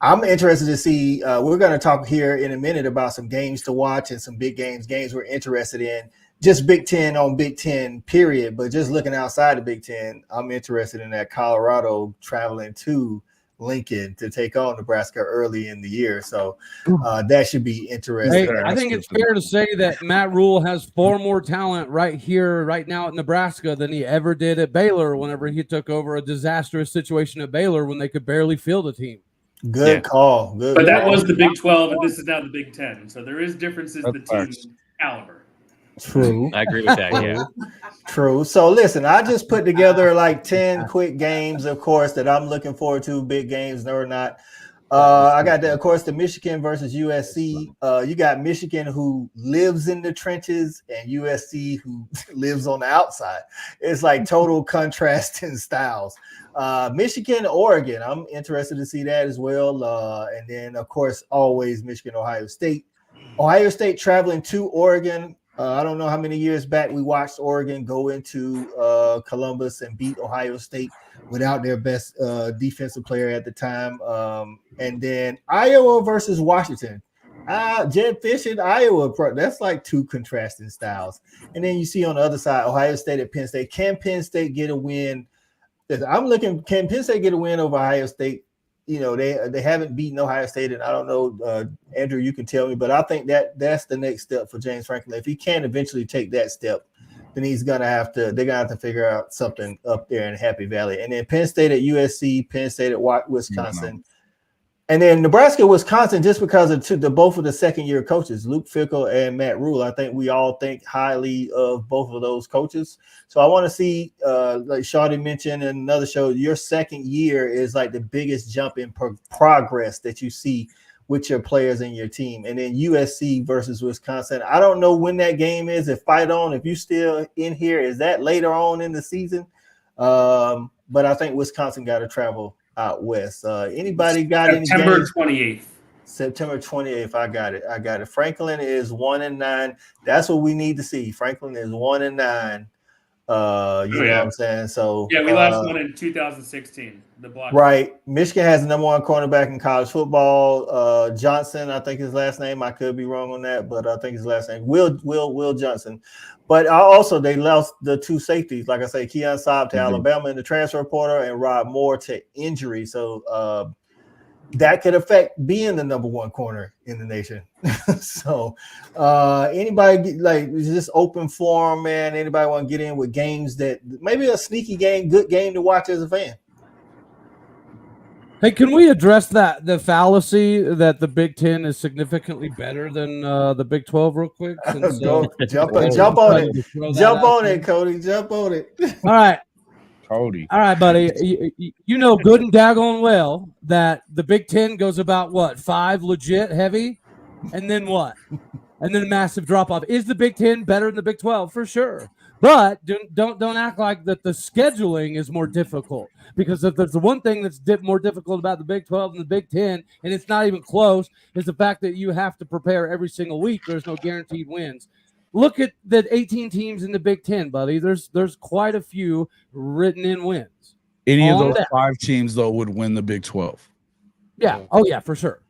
I'm interested to see, we're going to talk here in a minute about some games to watch and some big games we're interested in. Just Big Ten on Big Ten, period. But just looking outside the Big Ten, I'm interested in that Colorado traveling to Lincoln to take on Nebraska early in the year. So that should be interesting. Hey, I think it's fair to say that Matt Rule has far more talent right now at Nebraska than he ever did at Baylor whenever he took over a disastrous situation at Baylor when they could barely field a team. Good call. Good but that call. was the Big 12, and this is now the Big 10. So there is differences in the team caliber. True. I agree with that, yeah. True. So listen, I just put together like 10 quick games, of course, that I'm looking forward to, big games or not. I got, of course, the Michigan versus USC. You got Michigan who lives in the trenches and USC who lives on the outside. It's like total contrast in styles. Michigan, Oregon, I'm interested to see that as well. And then, of course, always Michigan, Ohio State. Ohio State traveling to Oregon. I don't know how many years back we watched Oregon go into Columbus and beat Ohio State without their best defensive player at the time. And then Iowa versus Washington. Jed Fish in Iowa, that's like two contrasting styles. And then you see on the other side, Ohio State at Penn State. Can Penn State get a win? Can Penn State get a win over Ohio State? You know, they haven't beaten Ohio State, and I don't know, Andrew, you can tell me, but I think that's the next step for James Franklin. If he can eventually take that step, then they're gonna have to figure out something up there in Happy Valley. And then Penn State at USC, Penn State at Wisconsin. And then Nebraska, Wisconsin, just because of both of the second-year coaches, Luke Fickell and Matt Rule. I think we all think highly of both of those coaches. So I want to see, like Shawty mentioned in another show, your second year is like the biggest jump in progress that you see with your players and your team. And then USC versus Wisconsin. I don't know when that game is. If you still in here, is that later on in the season? But I think Wisconsin got to travel out west. Anybody got September any? 28th. September 28th. I got it. Franklin is 1-9. That's what we need to see. Franklin is 1-9. You know what I'm saying? So yeah, we last won in 2016. The block. Right. Michigan has the number one cornerback in college football. Johnson, I think his last name. I could be wrong on that, but I think his last name Will Johnson. But also they lost the two safeties, like I say, Keon Saab to Alabama in the transfer portal and Rob Moore to injury. So that could affect being the number one corner in the nation. So anybody like just open forum, man. Anybody want to get in with games that maybe a sneaky game, good game to watch as a fan? Hey, can we address the fallacy that the Big Ten is significantly better than the Big 12 real quick? Since, jump on it, Cody. Jump on it. All right. Cody. All right, buddy. You know good and daggone well that the Big Ten goes about what, 5 legit heavy, and then what? And then a massive drop off. Is the Big Ten better than the Big 12? For sure. But don't act like that the scheduling is more difficult, because if there's the one thing that's more difficult about the Big 12 and the Big 10, and it's not even close, is the fact that you have to prepare every single week. There's no guaranteed wins. Look at the 18 teams in the Big 10, buddy. There's quite a few written in wins. Any of those 5 teams, though, would win the Big 12. Yeah. Oh, yeah, for sure.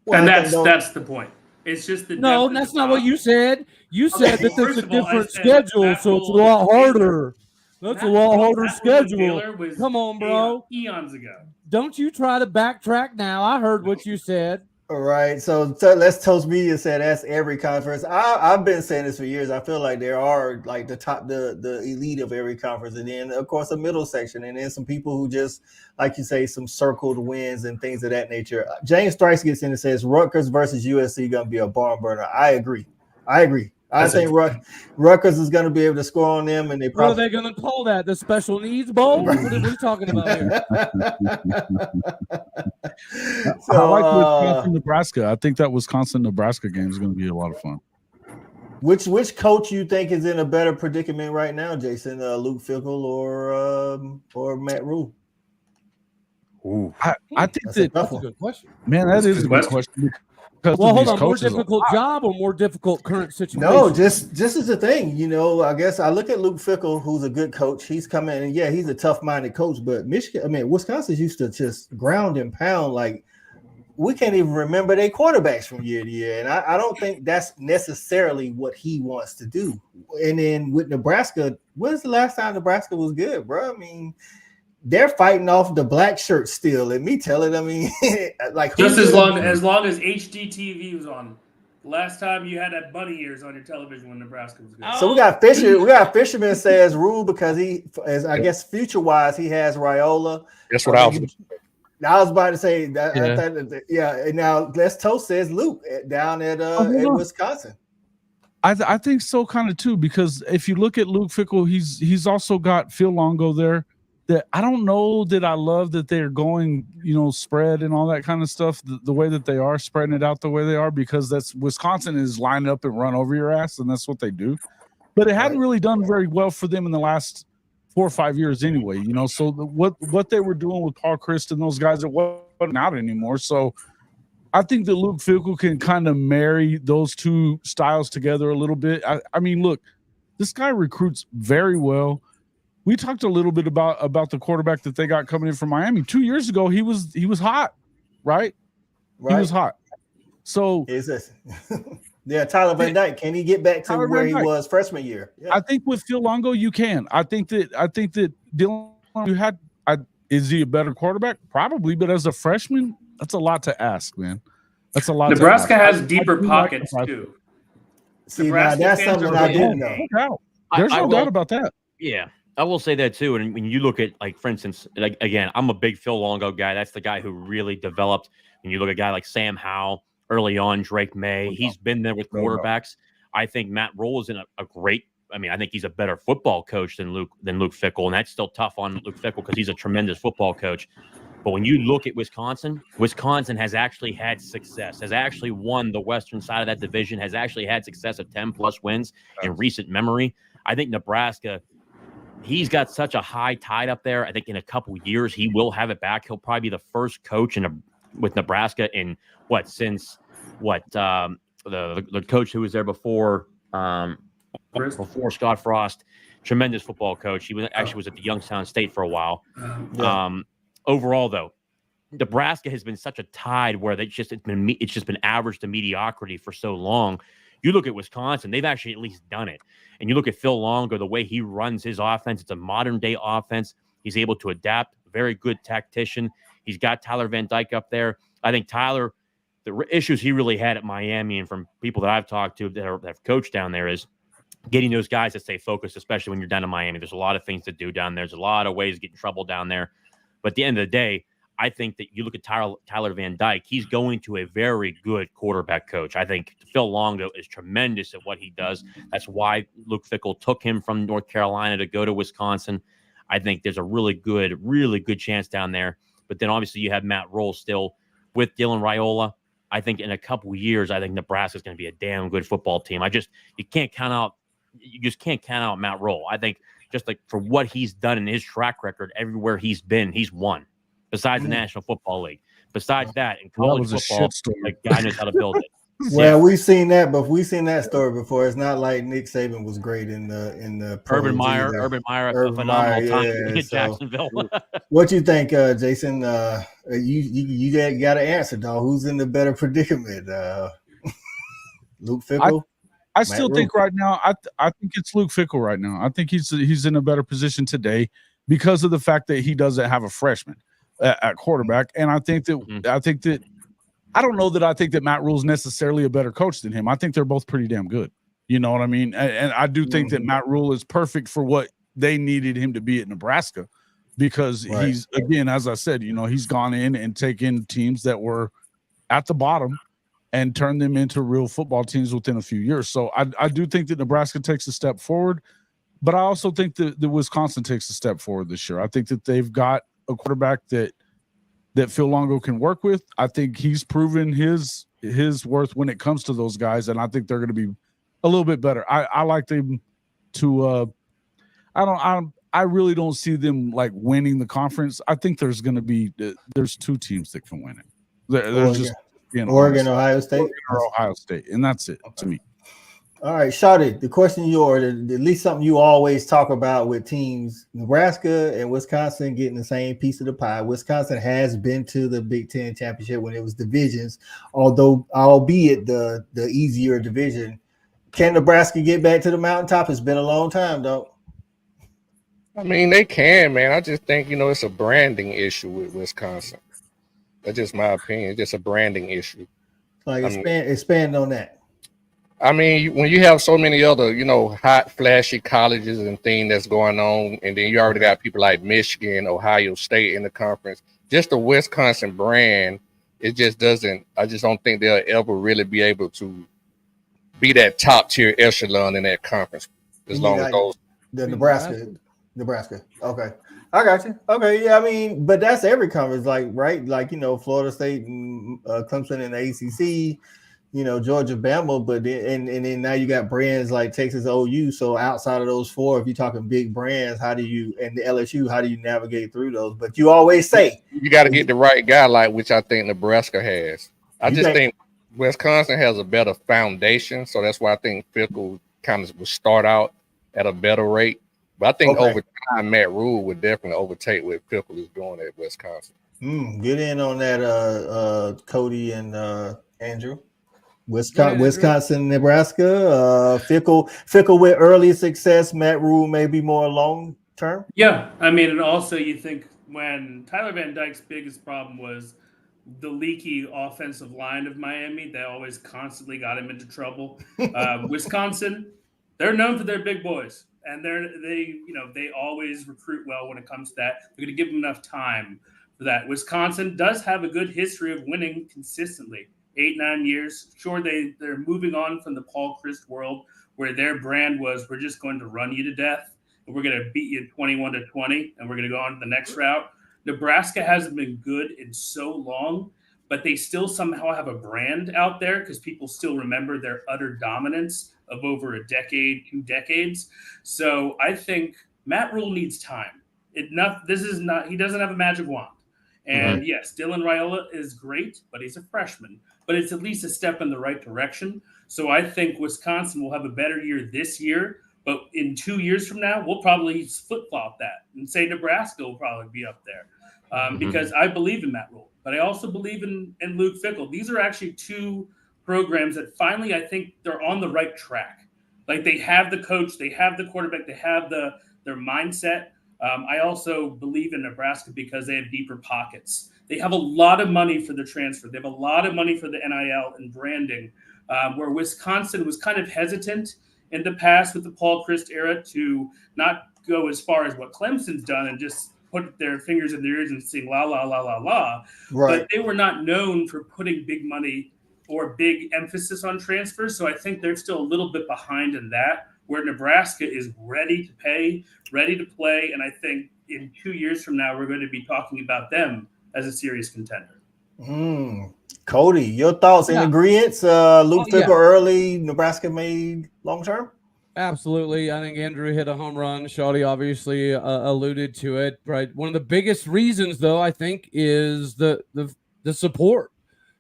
Well, and that's the point. It's just the no, that's not what you said. You said that there's a different schedule, so it's a lot harder. That's a lot harder schedule. Come on, bro. Eons ago. Don't you try to backtrack now. I heard what you said. All right, so let's Toast Media said that's every conference. I've been saying this for years. I feel like there are like the elite of every conference, and then of course a middle section, and then some people who just, like you say, some circled wins and things of that nature. James Thrice gets in and says Rutgers versus USC gonna be a barn burner. I agree. I think Rutgers is going to be able to score on them, and they probably. What are they going to call that? The special needs bowl? What are we talking about here? So, I like Wisconsin, Nebraska. I think that Wisconsin-Nebraska game is going to be a lot of fun. Which coach you think is in a better predicament right now, Jason? Luke Fickell or Matt Rule? Ooh, I think that's a good question. Man, that is a good question. Well, hold on. More difficult job or more difficult current situation? No, just is the thing. You know, I guess I look at Luke Fickell, who's a good coach. He's coming, and yeah, he's a tough-minded coach. But Wisconsin's used to just ground and pound. Like, we can't even remember their quarterbacks from year to year, and I don't think that's necessarily what he wants to do. And then with Nebraska, when's the last time Nebraska was good, bro? I mean, they're fighting off the black shirts still. Let me tell it. I mean, like just as long as HDTV was on. Last time you had that bunny ears on your television when Nebraska was good. So we got Fisher. We got Fisherman says Rule because he, as I guess future wise, he has Raiola. That's what I was about to say. And now Les Toast says Luke down at Wisconsin. I think so, kind of too, because if you look at Luke Fickell, he's also got Phil Longo there. That I don't know that I love that they're going, spread and all that kind of stuff, the way that they are spreading it out the way they are, because that's Wisconsin is line up and run over your ass, and that's what they do. But it hadn't really done very well for them in the last 4 or 5 years anyway, So what they were doing with Paul Christ and those guys, it wasn't out anymore. So I think that Luke Fickell can kind of marry those two styles together a little bit. I mean, look, this guy recruits very well. We talked a little bit about the quarterback that they got coming in from Miami 2 years ago. He was hot, right? He was hot. So yeah, Tyler Van Dyke. Can he get back to where he was freshman year? Yeah. I think with Phil Longo, you can. I think that Dylan, is he a better quarterback? Probably, but as a freshman, that's a lot to ask, man. That's a lot. Nebraska has deeper pockets too. See, now that's something I didn't know. There's no doubt about that. Yeah, I will say that too. And when you look at, like, for instance, like, again, I'm a big Phil Longo guy. That's the guy who really developed. When you look at a guy like Sam Howell early on, Drake May, he's been there with quarterbacks. I think Matt Rule is in a great. I mean, I think he's a better football coach than Luke Fickell, and that's still tough on Luke Fickell because he's a tremendous football coach. But when you look at Wisconsin has actually had success, has actually won the western side of that division, has actually had success of 10-plus wins in recent memory. I think Nebraska, he's got such a high tide up there. I think in a couple years he will have it back. He'll probably be the first coach with Nebraska in the coach who was there before Scott Frost, tremendous football coach. He was at the Youngstown State for a while. Overall, though, Nebraska has been such a tide where it's just been average to mediocrity for so long. You look at Wisconsin; they've actually at least done it. And you look at Phil Longo, the way he runs his offense; it's a modern day offense. He's able to adapt. Very good tactician. He's got Tyler Van Dyke up there. I think Tyler, the issues he really had at Miami, and from people that I've talked to that have coached down there, is getting those guys to stay focused, especially when you're down in Miami. There's a lot of things to do down there. There's a lot of ways to get in trouble down there. But at the end of the day, I think that you look at Tyler Van Dyke, he's going to a very good quarterback coach. I think Phil Longo is tremendous at what he does. That's why Luke Fickell took him from North Carolina to go to Wisconsin. I think there's a really good chance down there. But then obviously you have Matt Rule still with Dylan Raiola. I think in a couple of years, I think Nebraska's going to be a damn good football team. You just can't count out Matt Rule. I think just like for what he's done in his track record, everywhere he's been, he's won. Besides the National Football League, besides that, in college football, like, God knows how to build it. Well, we've seen that, but we've seen that story before. It's not like Nick Saban was great in the Urban Meyer, a phenomenal time in Jacksonville. What you think, Jason? You got to answer, dog. Who's in the better predicament? Luke Fickell? I still think right now, I think it's Luke Fickell right now. I think he's in a better position today because of the fact that he doesn't have a freshman at quarterback. And I think that I don't know that I think that Matt Rule is necessarily a better coach than him. I think they're both pretty damn good. You know what I mean? And I do think that Matt Rule is perfect for what they needed him to be at Nebraska because he's, again, as I said, he's gone in and taken teams that were at the bottom and turn them into real football teams within a few years. So I do think that Nebraska takes a step forward, but I also think that Wisconsin takes a step forward this year. I think that they've got a quarterback that Phil Longo can work with. I think he's proven his worth when it comes to those guys, and I think they're going to be a little bit better. I like them to I really don't see them like winning the conference. I think there's going to be there's two teams that can win it. There's just Oregon, Ohio State, and that's it to me. All right, Shawty, the question at least something you always talk about with teams, Nebraska and Wisconsin getting the same piece of the pie. Wisconsin has been to the Big Ten championship when it was divisions, albeit the easier division. Can Nebraska get back to the mountaintop? It's been a long time, though. I mean, they can, man. I just think, it's a branding issue with Wisconsin. That's just my opinion. It's just a branding issue. Like expand on that. I mean, when you have so many other, hot, flashy colleges and things that's going on, and then you already got people like Michigan, Ohio State in the conference, just the Wisconsin brand, it just doesn't – I just don't think they'll ever really be able to be that top-tier echelon in that conference as long as those – The Nebraska. Okay. I got you. Okay, yeah, I mean, but that's every conference, right? Like, Florida State and Clemson in the ACC – Georgia, Bama, but then now you got brands like Texas, OU. So outside of those four, if you're talking big brands, and the LSU, how do you navigate through those? But you always say you got to get the right guy, which I think Nebraska has. I just think Wisconsin has a better foundation, so that's why I think Fickle kind of will start out at a better rate. But I think over time, Matt Rule would definitely overtake what Fickle is doing at Wisconsin. Get in on that, Cody and Andrew. Wisconsin, Nebraska. Fickle with early success. Matt Rule maybe more long term. Yeah, I mean, and also you think when Tyler Van Dyke's biggest problem was the leaky offensive line of Miami, they always constantly got him into trouble. Wisconsin, they're known for their big boys, and they always recruit well when it comes to that. They're going to give them enough time for that. Wisconsin does have a good history of winning consistently, 8-9 years. Sure, they're moving on from the Paul Chryst world where their brand was, we're just going to run you to death and we're going to beat you 21-20 and we're going to go on to the next route. Nebraska hasn't been good in so long, but they still somehow have a brand out there because people still remember their utter dominance of over a decade, 2 decades. So I think Matt Rule needs time. He doesn't have a magic wand. And yes, Dylan Raiola is great, but he's a freshman. But it's at least a step in the right direction. So I think Wisconsin will have a better year this year. But in 2 years from now, we'll probably flip-flop that and say Nebraska will probably be up there because I believe in Matt Rule. But I also believe in Luke Fickell. These are actually 2 programs that finally I think they're on the right track. Like they have the coach, they have the quarterback, they have their mindset. I also believe in Nebraska because they have deeper pockets. They have a lot of money for the transfer. They have a lot of money for the NIL and branding, where Wisconsin was kind of hesitant in the past with the Paul Chryst era to not go as far as what Clemson's done and just put their fingers in their ears and sing la, la, la, la, la. Right. But they were not known for putting big money or big emphasis on transfers. So I think they're still a little bit behind in that, where Nebraska is ready to pay, ready to play. And I think in 2 years from now, we're going to be talking about them as a serious contender. Cody, your thoughts and agreements? Luke Fickell early, Nebraska made long term? Absolutely. I think Andrew hit a home run. Shawty obviously alluded to it. Right. One of the biggest reasons, though, I think, is the support.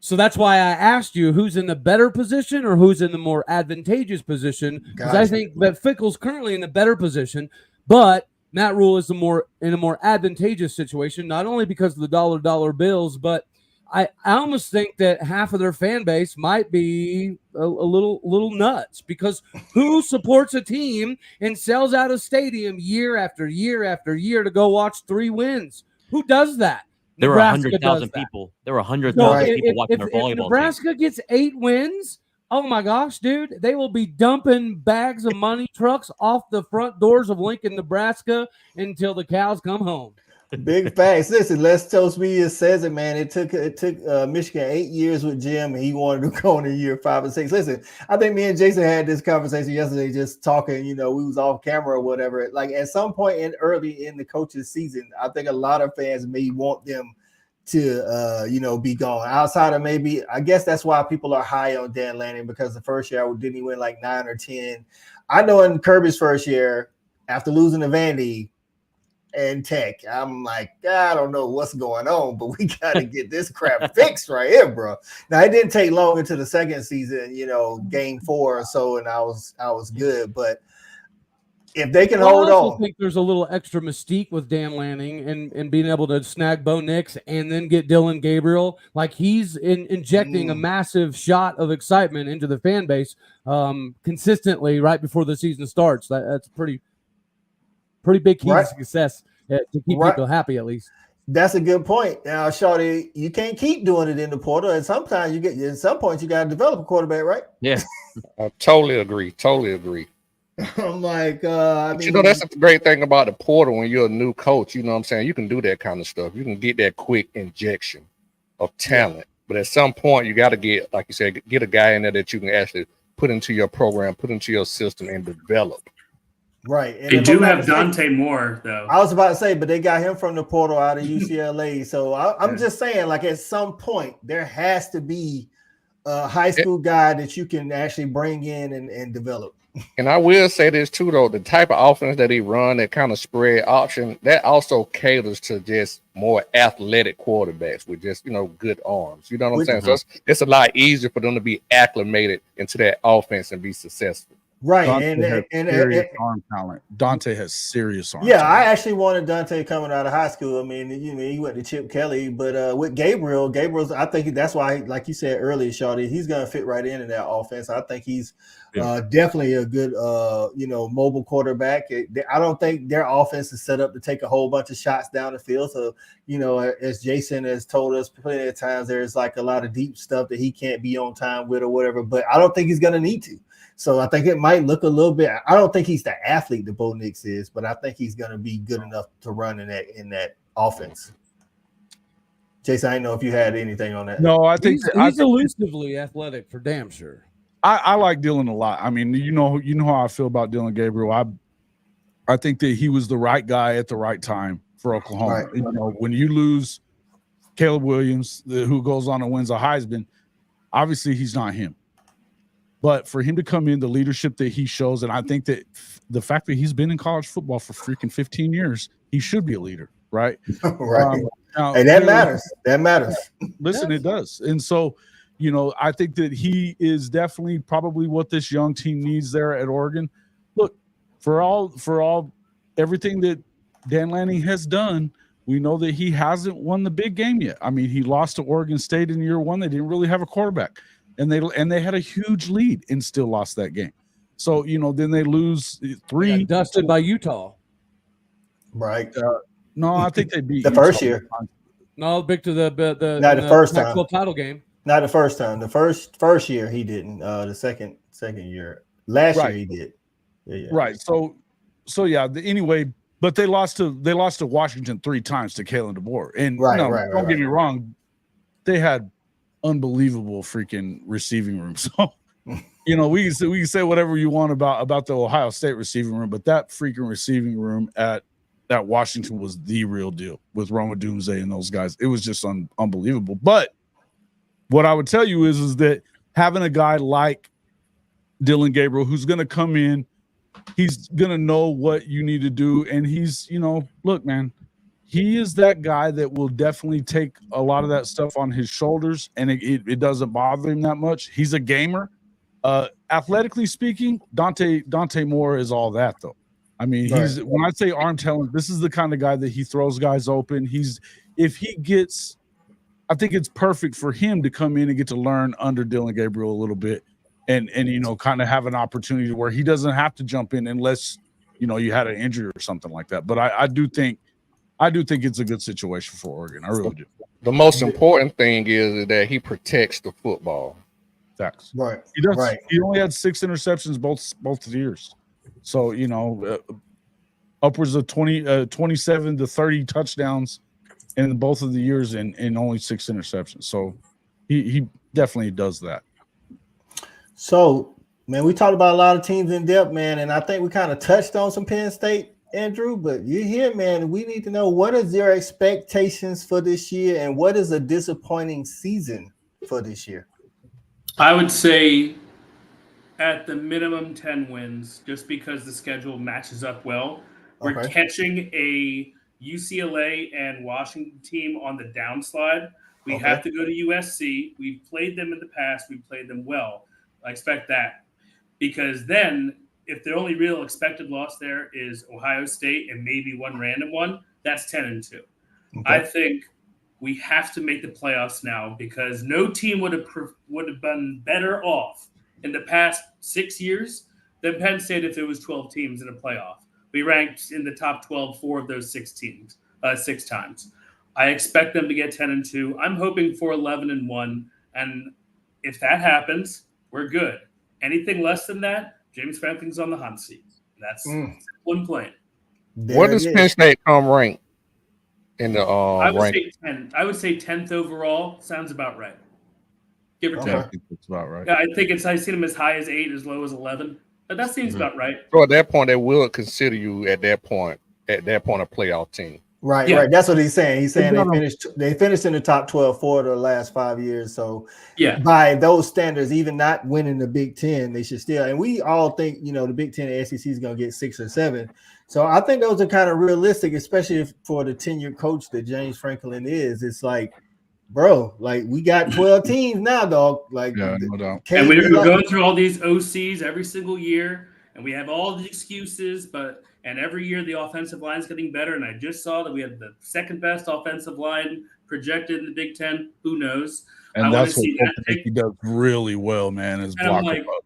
So that's why I asked you who's in the better position or who's in the more advantageous position. Because I think that Fickell's currently in the better position, but Matt Rule is in a more advantageous situation, not only because of the dollar bills, but I almost think that half of their fan base might be a little nuts, because who supports a team and sells out a stadium year after year after year to go watch 3 wins? Who does that? There were 100,000 people. There were 100,000 people watching their volleyball if Nebraska gets 8 wins, oh my gosh, dude, they will be dumping bags of money trucks off the front doors of Lincoln, Nebraska until the cows come home. Big facts. Listen, Let's Toast Media says it, man. It took Michigan 8 years with Jim, and he wanted to go in year 5 and 6. Listen, I think me and Jason had this conversation yesterday, just talking. We was off camera or whatever. Like at some point early in the coach's season, I think a lot of fans may want them to be gone. Outside of maybe, I guess that's why people are high on Dan Lanning, because the first year didn't he win like 9 or 10? I know in Kirby's first year, after losing to Vandy and Tech, I'm like, I don't know what's going on, but we got to get this crap fixed right here, bro. Now it didn't take long into the second season, game 4 or so, and I was good. But if they can hold on, I think there's a little extra mystique with Dan Lanning and being able to snag Bo Nix and then get Dylan Gabriel. Like he's injecting a massive shot of excitement into the fan base consistently right before the season starts. That's pretty big key to success to keep people happy, at least. That's a good point. Now, Shawty, you can't keep doing it in the portal, and sometimes at some point you got to develop a quarterback, right? Yeah, I totally agree. I'm like, that's the great thing about the portal when you're a new coach. You know what I'm saying? You can do that kind of stuff. You can get that quick injection of talent, but at some point you got to get, like you said, get a guy in there that you can actually put into your program, put into your system, and develop. Right. And they do have Dante Moore, though. I was about to say, but they got him from the portal out of UCLA. So I'm just saying, like at some point, there has to be a high school guy that you can actually bring in and develop. And I will say this too, though, the type of offense that he run, that kind of spread option, that also caters to just more athletic quarterbacks with just, good arms. You know what I'm saying? So it's a lot easier for them to be acclimated into that offense and be successful. Right. Serious arm talent. Dante has serious arm talent. talent. I actually wanted Dante coming out of high school. I mean, he went to Chip Kelly, but with Gabriel's, I think that's why, like you said earlier, Shawty, he's going to fit right into that offense. I think he's definitely a good, mobile quarterback. I don't think their offense is set up to take a whole bunch of shots down the field. So, as Jason has told us plenty of times, there's like a lot of deep stuff that he can't be on time with or whatever, but I don't think he's going to need to. So I think it might look a little bit. I don't think he's the athlete that Bo Nix is, but I think he's going to be good enough to run in that offense. Jason, I didn't know if you had anything on that. No, I think he's elusively athletic for damn sure. I like Dylan a lot. I mean, you know how I feel about Dylan Gabriel. I think that he was the right guy at the right time for Oklahoma. Right. When you lose Caleb Williams, who goes on and wins a Heisman, obviously he's not him. But for him to come in, the leadership that he shows, and I think that the fact that he's been in college football for freaking 15 years, he should be a leader, right? Right. And that matters. That matters. Listen, it does. And so, I think that he is definitely probably what this young team needs there at Oregon. Look, for all everything that Dan Lanning has done, we know that he hasn't won the big game yet. I mean, he lost to Oregon State in year one. They didn't really have a quarterback. And they had a huge lead and still lost that game. So, then they lose 3. Dusted by Utah. Right. No, I think they beat the Utah. First year. No, big to the not the first time. Title game. Not the first time. The first year he didn't. The second year. Last year he did. Yeah. Right. So anyway, but they lost to Washington 3 times to Kalen DeBoer. And don't get me wrong, they had unbelievable freaking receiving room. So we can say whatever you want about the Ohio State receiving room, but that freaking receiving room at Washington was the real deal with Roma Doomsday and those guys. It was just unbelievable. But what I would tell you is that having a guy like Dylan Gabriel who's going to come in, he's going to know what you need to do, and he's look, man, he is that guy that will definitely take a lot of that stuff on his shoulders, and it doesn't bother him that much. He's a gamer. Athletically speaking, Dante Moore is all that, though. I mean, when I say arm talent, this is the kind of guy that he throws guys open. I think it's perfect for him to come in and get to learn under Dylan Gabriel a little bit and kind of have an opportunity where he doesn't have to jump in unless, you had an injury or something like that. But I do think it's a good situation for Oregon. I really do. The most important thing is that he protects the football. Facts. Right. He does. Right. He only had 6 interceptions both years. So, upwards of 27 to 30 touchdowns in both of the years and only 6 interceptions. So he definitely does that. So, man, we talked about a lot of teams in depth, man, and I think we kind of touched on some Penn State, Andrew, but you're here, man. We need to know, what is your expectations for this year, and what is a disappointing season for this year? I would say at the minimum 10 wins, just because the schedule matches up well. We're catching a UCLA and Washington team on the downslide. We have to go to USC. We've played them in the past. We've played them well. I expect that, because then if the only real expected loss there is Ohio State and maybe one random one, that's 10-2. Okay. I think we have to make the playoffs now, because no team would have been better off in the past 6 years than Penn State if it was 12 teams in a playoff. We ranked in the top 12 4 of those 6 teams, 6 times. I expect them to get 10-2. I'm hoping for 11-1, and if that happens, we're good. Anything less than that, James Franklin's on the hot seat. That's simple and plain. Where does Penn State come rank in the I would rank? say 10. I would say 10th overall. Sounds about right. Give or take. I think that's about right. Yeah, I've seen them as high as 8, as low as 11. But that seems about right. So at that point, they will consider you at that point a playoff team. Right, Yeah. right. That's what he's saying. He's saying They they finished in the top 12 for the last 5 years. So Yeah. by those standards, even not winning the Big Ten, they should still. And we all think, you know, the Big Ten and SEC is going to get 6 or 7. So I think those are kind of realistic, especially for the tenured coach that James Franklin is. It's like, bro, like we got 12 teams now, dog. Like, Yeah, no doubt. And we're going through all these OCs every single year, and we have all the excuses, and every year the offensive line is getting better. And I just saw that we have the second best offensive line projected in the Big Ten. Who knows? And that's what he does really well, man, is block like, up.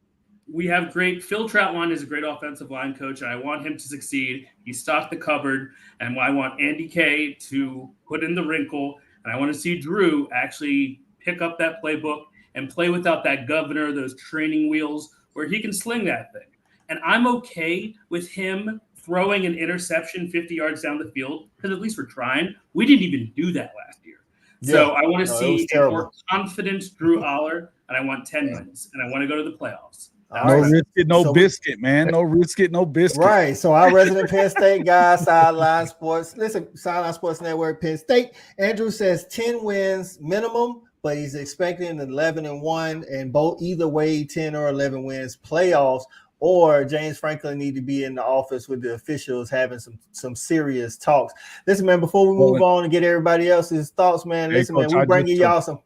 we have great Phil Troutline is a great offensive line coach, and I want him to succeed. He stocked the cupboard, and I want Andy Kay to put in the wrinkle, and I want to see Drew actually pick up that playbook and play without that governor, those training wheels, where he can sling that thing. And I'm okay with him throwing an interception 50 yards down the field, because at least we're trying. We didn't even do that last year. So I want to see a more confident Drew Aller, and I want 10 wins, and I want to go to the playoffs. No risk it, no biscuit, man. No risk it, no biscuit. Right. So our resident Penn State guy, Sideline Sports. Listen, Sideline Sports Network, Penn State. Andrew says 10 wins minimum, but he's expecting 11-1, and either way, 10 or 11 wins playoffs. Or James Franklin need to be in the office with the officials having some serious talks. Listen, man, before we move on and get everybody else's thoughts, man. Listen, man, we're bringing y'all some.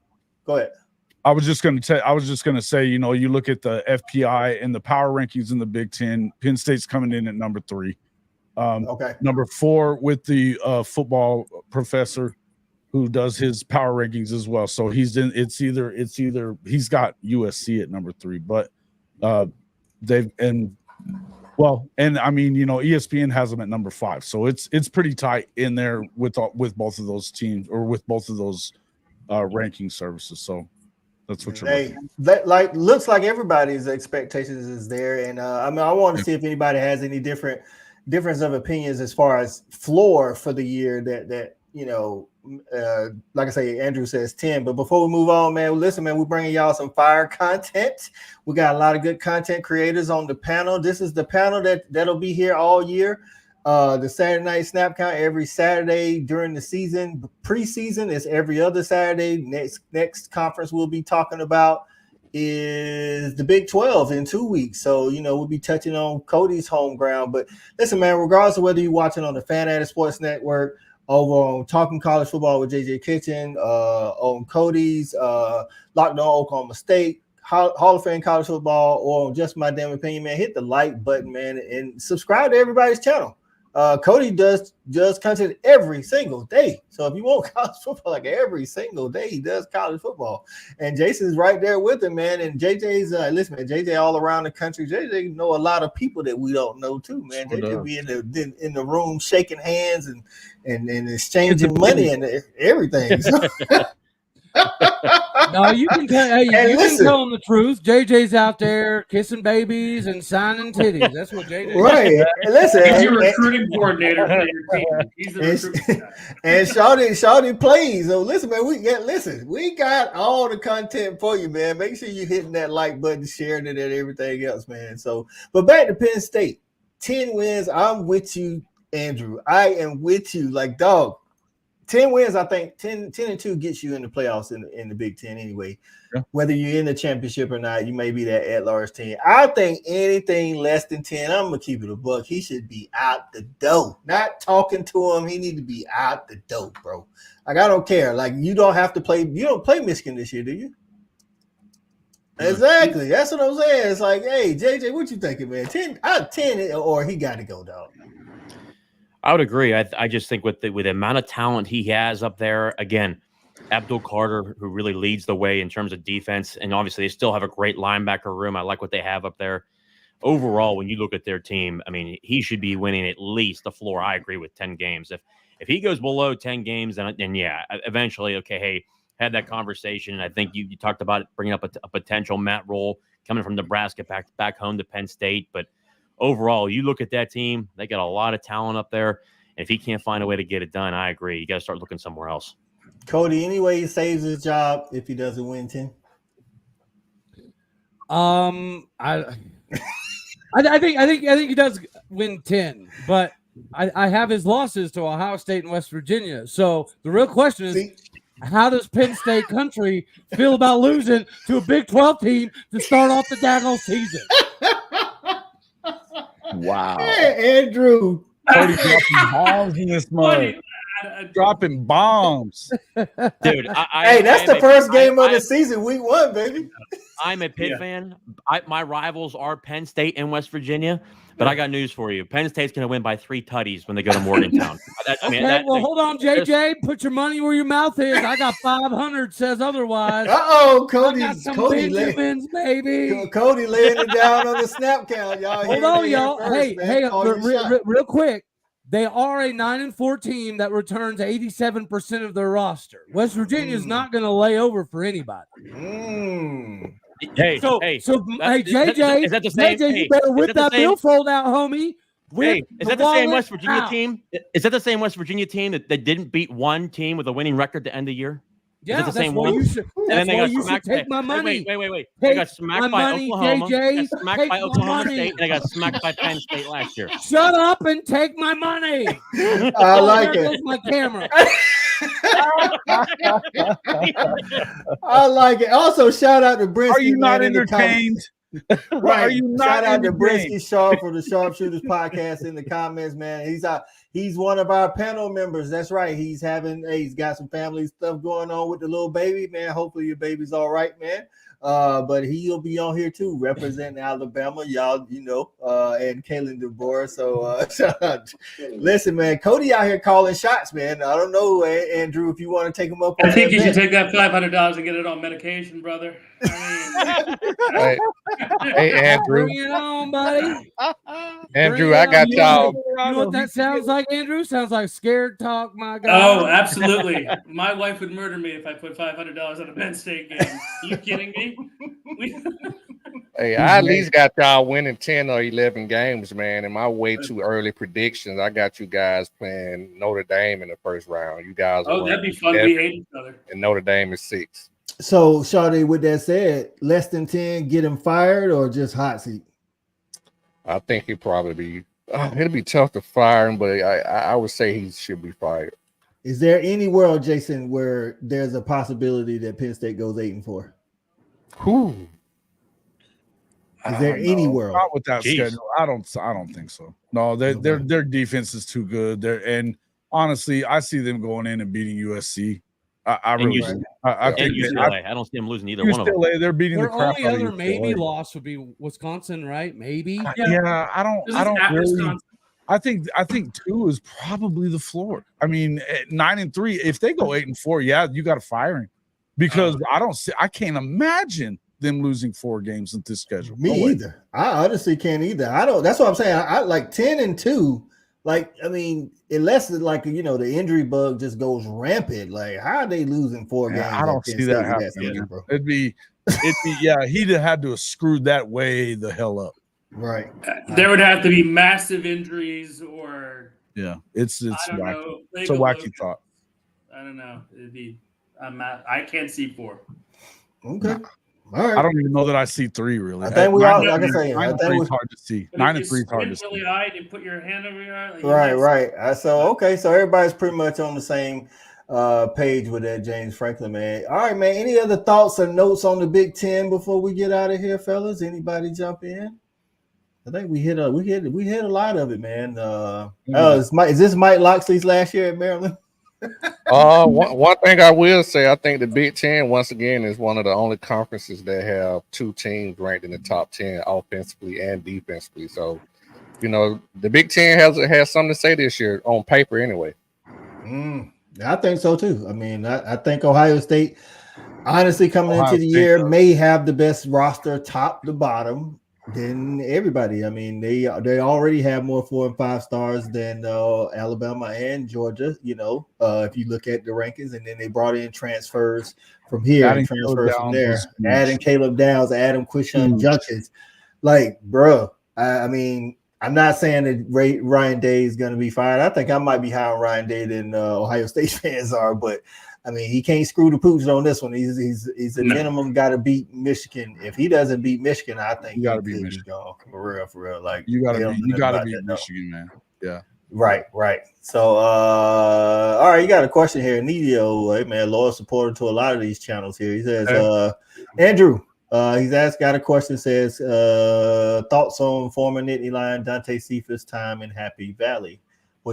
Go ahead. I was just going to say, you know, you look at the FPI and the power rankings in the Big Ten. Penn State's coming in at number 3. Number 4 with the football professor who does his power rankings as well. So he's in. It's either he's got USC at number 3, but I mean, you know, ESPN has them at number 5. So it's pretty tight in there with both of those teams, or with both of those ranking services. So that's what you're looking at. That looks like everybody's expectations is there. And I mean, I want to see if anybody has any difference of opinions as far as floor for the year that you know, like I say, Andrew says 10. But before we move on, man, listen, man, we're bringing y'all some fire content. We got a lot of good content creators on the panel. This is the panel that'll be here all year. The Saturday night snap count every Saturday during the season. Preseason is every other Saturday. Next conference we'll be talking about is the Big 12 in 2 weeks. So, you know, we'll be touching on Cody's home ground. But listen, man, regardless of whether you're watching on the Fan Addict Sports Network, over on Talking College Football with JJ Kitchen, on Cody's Locked On Oklahoma State, Hall of Fame College Football, or on Just My Damn Opinion, man, hit the like button, man, and subscribe to everybody's channel. Cody does content every single day. So if you want college football, like every single day, he does college football. And Jason's right there with him, man. And JJ's listen, man, JJ all around the country. JJ know a lot of people that we don't know too, man. JJ be in the room shaking hands and exchanging money and everything. So. No, you can tell. Hey, you can tell them the truth. JJ's out there kissing babies and signing titties. That's what JJ. Right. Listen, he's your recruiting coordinator for your team. He's the recruiting guy. And Shawty plays. So listen, man, we got all the content for you, man. Make sure you're hitting that like button, sharing it, and everything else, man. So, but back to Penn State, 10 wins. I'm with you, Andrew. I am with you, like dog. 10 wins, I think 10-2 gets you in the playoffs in the Big Ten anyway. Yeah. Whether you're in the championship or not, you may be that at-large team. I think anything less than 10, I'm going to keep it a buck. He should be out the door. Not talking to him. He need to be out the door, bro. Like, I don't care. Like, you don't play Michigan this year, do you? Exactly. That's what I'm saying. It's like, hey, JJ, what you thinking, man? 10 out of 10, or he got to go, dog. I would agree. I just think with the amount of talent he has up there, again, Abdul Carter, who really leads the way in terms of defense, and obviously they still have a great linebacker room. I like what they have up there. Overall, when you look at their team, I mean, he should be winning at least the floor. I agree with 10 games. If he goes below 10 games, then yeah, eventually, okay, hey, had that conversation. And I think you talked about bringing up a potential Matt Rule coming from Nebraska back home to Penn State, but overall, you look at that team, they got a lot of talent up there. And if he can't find a way to get it done, I agree. You got to start looking somewhere else. Cody, any way he saves his job if he doesn't win 10? I think he does win 10, but I have his losses to Ohio State and West Virginia. So the real question is, how does Penn State country feel about losing to a Big 12 team to start off the daggone season? Wow. Hey, Andrew. Cody dropping bombs in this mug. Dropping bombs. Dude, Hey, that's the first game of the season, week 1, baby. I'm a Pitt fan. My rivals are Penn State and West Virginia, but I got news for you. Penn State's going to win by 3 tutties when they go to Morgantown. Hold on, JJ. Put your money where your mouth is. I got 500 says otherwise. Cody Benjamins, baby. Cody laying it down on the snap count, y'all. Hold on, y'all. Real quick. They are a 9-4 team that returns 87% of their roster. West Virginia is not going to lay over for anybody. Hey, JJ, is that the same? JJ, you better whip that billfold out, homie. Is that the same West Virginia team? Is that the same West Virginia team that didn't beat one team with a winning record to end the year? Yeah, that's the same one. You should take my money. Wait. They got smacked by Oklahoma. They got smacked by Oklahoma State, and they got smacked by Penn State last year. Shut up and take my money. I like it. There goes my camera. I like it. Also, shout out to Brinsky. Are you not entertained? Right. Are you not shout out to entertained? Brinsky Sharp for the Sharpshooters podcast in the comments, man. He's one of our panel members. That's right. He's got some family stuff going on with the little baby, man. Hopefully your baby's all right, man. But he'll be on here too, representing Alabama, y'all, and Kalen DeBoer. So listen, man, Cody out here calling shots, man. I don't know, Andrew, if you want to take him up. I think you should take that $500 and get it on medication, brother. Hey, Andrew. Bring it on, buddy. Andrew, I got y'all. You know what that sounds like, Andrew? Sounds like scared talk, my God. Oh, absolutely. My wife would murder me if I put $500 on a Penn State game. Are you kidding me? Hey, I at least got y'all winning 10 or 11 games, man. And my way too early predictions, I got you guys playing Notre Dame in the first round. You guys. Oh, that'd be fun. We hate each other. And Notre Dame is 6. So, Sade, with that said, less than 10, get him fired or just hot seat? I think he'll probably be. It'll be tough to fire him, but I would say he should be fired. Is there any world, Jason, where there's a possibility that Penn State goes 8-4? Who? Is there any world? Not with that schedule. I don't think so. No, their defense is too good. And honestly, I see them going in and beating USC. I really think UCLA. I don't see them losing either one of them. They're beating the crap out of Their only other UCLA. maybe loss would be Wisconsin, right? Maybe. Yeah, I don't really. I think 2 is probably the floor. I mean, at 9-3, if they go 8-4, yeah, you got to fire him because I can't imagine them losing 4 games in this schedule. Me either. I honestly can't either. That's what I'm saying. I like 10-2. Like, I mean, unless it's like, the injury bug just goes rampant. Like, how are they losing 4 games? I don't see that happening. Bro. It'd be he'd have had to have screwed that way the hell up. Right. There would have to be massive injuries or it's wacky. It's a wacky thought. I don't know. I can't see 4. Okay. All right. I don't even know that I see 3 really. I think we all, like I say, 9-3 is hard to see. 9-3 is hard to see. Really high and you put your hand over your eye. Right. So everybody's pretty much on the same page with that, James Franklin, man. All right, man. Any other thoughts or notes on the Big Ten before we get out of here, fellas? Anybody jump in? I think we hit a lot of it, man. Is this Mike Loxley's last year at Maryland? One thing I will say, I think the Big Ten once again is one of the only conferences that have 2 teams ranked in the top 10 offensively and defensively. So, the Big Ten has something to say this year on paper, anyway. I think so too. I mean, I think Ohio State, honestly, coming into the year, may have the best roster top to bottom than everybody. I mean, they already have more 4 and 5 stars than Alabama and Georgia. If you look at the rankings, and then they brought in transfers from here and transfers from there, adding Caleb Downs, Adam Quishon Junkins. Like, bro, I mean, I'm not saying that Ryan Day is going to be fired. I think I might be higher on Ryan Day than Ohio State fans are, but I mean, he can't screw the pooch on this one. He's a minimum got to beat Michigan. If he doesn't beat Michigan, I think you got to beat Michigan. For real. Like you got to beat Michigan, man. Yeah. Right. So, all right, you got a question here. Nidio, hey man, loyal supporter to a lot of these channels here. He says, Andrew, got a question. Says, thoughts on former Nittany Lion Dante Cephas' time in Happy Valley?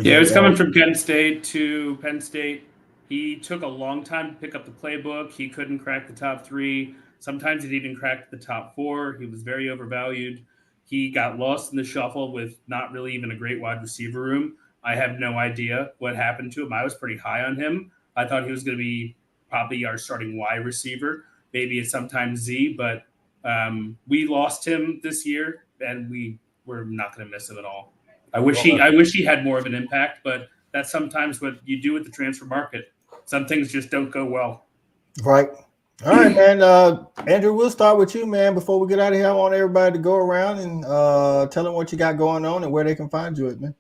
Yeah, it was coming from Penn State to Penn State. He took a long time to pick up the playbook. He couldn't crack the top 3. Sometimes he didn't even crack the top 4. He was very overvalued. He got lost in the shuffle with not really even a great wide receiver room. I have no idea what happened to him. I was pretty high on him. I thought he was going to be probably our starting Y receiver, maybe at sometimes Z, but we lost him this year, and we're not going to miss him at all. I wish he had more of an impact, but that's sometimes what you do with the transfer market. Some things just don't go well. Right. All right, man. Andrew, we'll start with you, man. Before we get out of here, I want everybody to go around and tell them what you got going on and where they can find you at, man.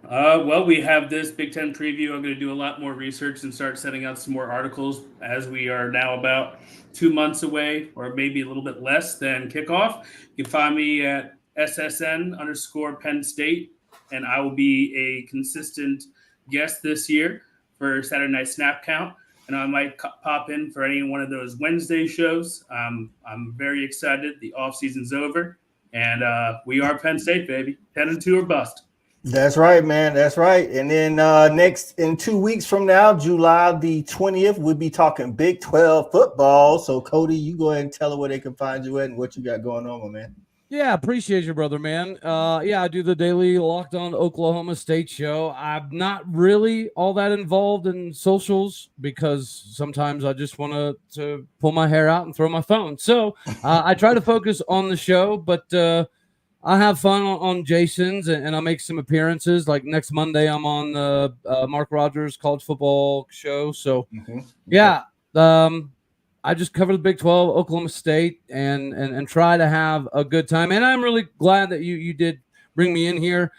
Well, we have this Big Ten preview. I'm going to do a lot more research and start setting out some more articles as we are now about 2 months away, or maybe a little bit less than kickoff. You can find me at SSN_Penn State, and I will be a consistent guest this year for Saturday Night Snap Count. And I might pop in for any one of those Wednesday shows. I'm very excited. The off season's over, and we are Penn State, baby. 10-2 or bust. That's right, man. That's right. And then next, in 2 weeks from now, July the 20th, we'll be talking Big 12 football. So, Cody, you go ahead and tell them where they can find you at and what you got going on, my man. Yeah, appreciate you, brother, man. I do the daily Locked On Oklahoma State show. I'm not really all that involved in socials because sometimes I just want to pull my hair out and throw my phone. So I try to focus on the show, but I have fun on Jason's and I make some appearances. Like next Monday, I'm on the Mark Rogers college football show. So, I just cover the Big 12, Oklahoma State, and try to have a good time. And I'm really glad that you did bring me in here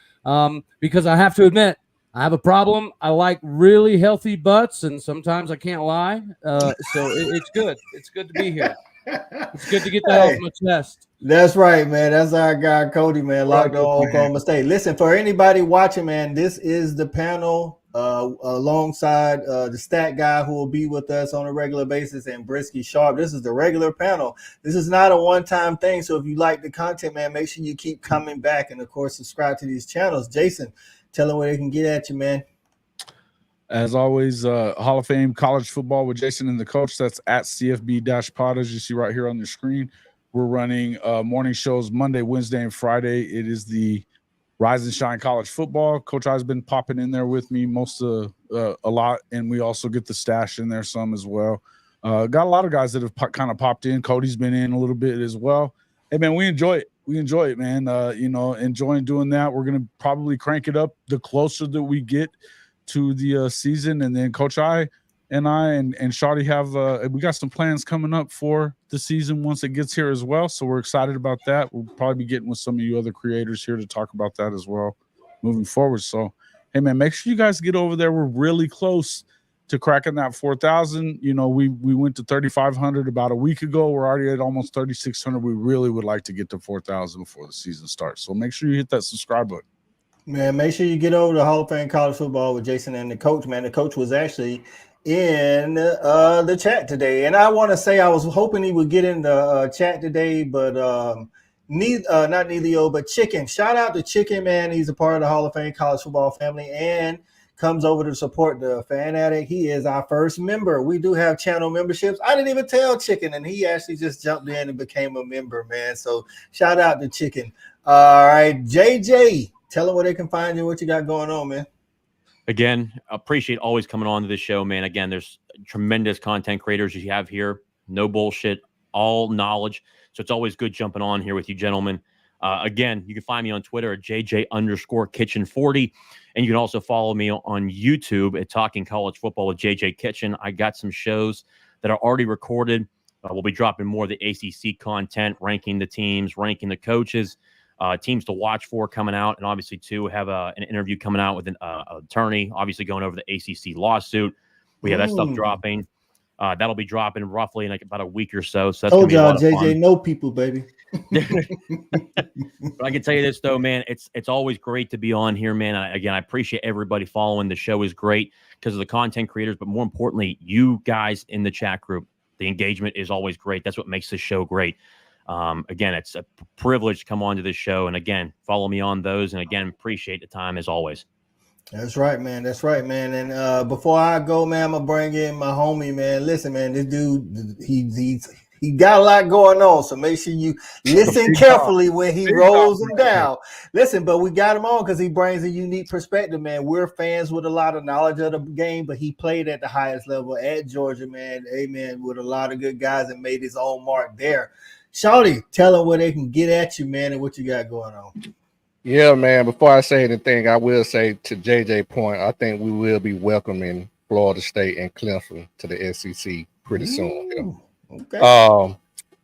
because I have to admit, I have a problem. I like really healthy butts, and sometimes I can't lie. So it's good. It's good to be here. It's good to get that off my chest. That's right, man. That's our guy, Cody, man. Locked On Oklahoma State. Listen, for anybody watching, man, this is the panel alongside the stat guy who will be with us on a regular basis and Brisky Sharp. This is the regular panel. This is not a one-time thing. So if you like the content, man, make sure you keep coming back. And, of course, subscribe to these channels. Jason, tell them where they can get at you, man. As always, Hall of Fame college football with Jason and the coach. That's at CFB-pod, as you see right here on your screen. We're running morning shows Monday, Wednesday, and Friday. It is the Rise and Shine College Football. Coach I's been popping in there with me a lot, and we also get the stash in there some as well. Got a lot of guys that have kind of popped in. Cody's been in a little bit as well. Hey, man, we enjoy it. We enjoy it, man. Enjoying doing that. We're going to probably crank it up the closer that we get to the season, and then Coach I and Shawty have we got some plans coming up for the season once it gets here as well, so we're excited about that. We'll probably be getting with some of you other creators here to talk about that as well moving forward. So hey, man, make sure you guys get over there. We're really close to cracking that 4,000. We went to 3,500 about a week ago. We're already at almost 3,600. We really would like to get to 4,000 before the season starts, so make sure you hit that subscribe button. Man, make sure you get over to Hall of Fame College Football with Jason and the coach, man. The coach was actually in the chat today. And I want to say I was hoping he would get in the chat today, but not Neilio, but Chicken. Shout out to Chicken, man. He's a part of the Hall of Fame College Football family and comes over to support the Fan Addict. He is our first member. We do have channel memberships. I didn't even tell Chicken, and he actually just jumped in and became a member, man. So shout out to Chicken. All right, JJ. Tell them where they can find you, what you got going on, man. Again, appreciate always coming on to this show, man. Again, there's tremendous content creators you have here. No bullshit, all knowledge. So it's always good jumping on here with you, gentlemen. Again, you can find me on Twitter at JJ_Kitchen40. And you can also follow me on YouTube at Talking College Football with JJ Kitchen. I got some shows that are already recorded. We'll be dropping more of the ACC content, ranking the teams, ranking the coaches. Teams to watch for coming out, and obviously too have an interview coming out with an attorney, obviously going over the ACC lawsuit. We have that stuff dropping. That'll be dropping roughly in like about a week or so. So that's told y'all, JJ, know people, baby. But I can tell you this though, man, it's always great to be on here, man. I appreciate everybody following. The show is great because of the content creators, but more importantly, you guys in the chat group. The engagement is always great. That's what makes this show great. Again, it's a privilege to come on to this show, and again, follow me on those. And again, appreciate the time as always. That's right, man. That's right, man. And before I go, man, I'm gonna bring in my homie, man. Listen, man, this dude, he got a lot going on, so make sure you listen carefully when he rolls them down. Listen, but we got him on because he brings a unique perspective, man. We're fans with a lot of knowledge of the game, but he played at the highest level at Georgia, man. Amen. With a lot of good guys and made his own mark there. Shawty, tell them where they can get at you, man, and what you got going on. Yeah, man. Before I say anything, I will say to JJ point, I think we will be welcoming Florida State and Clemson to the SEC pretty soon. You know? Okay.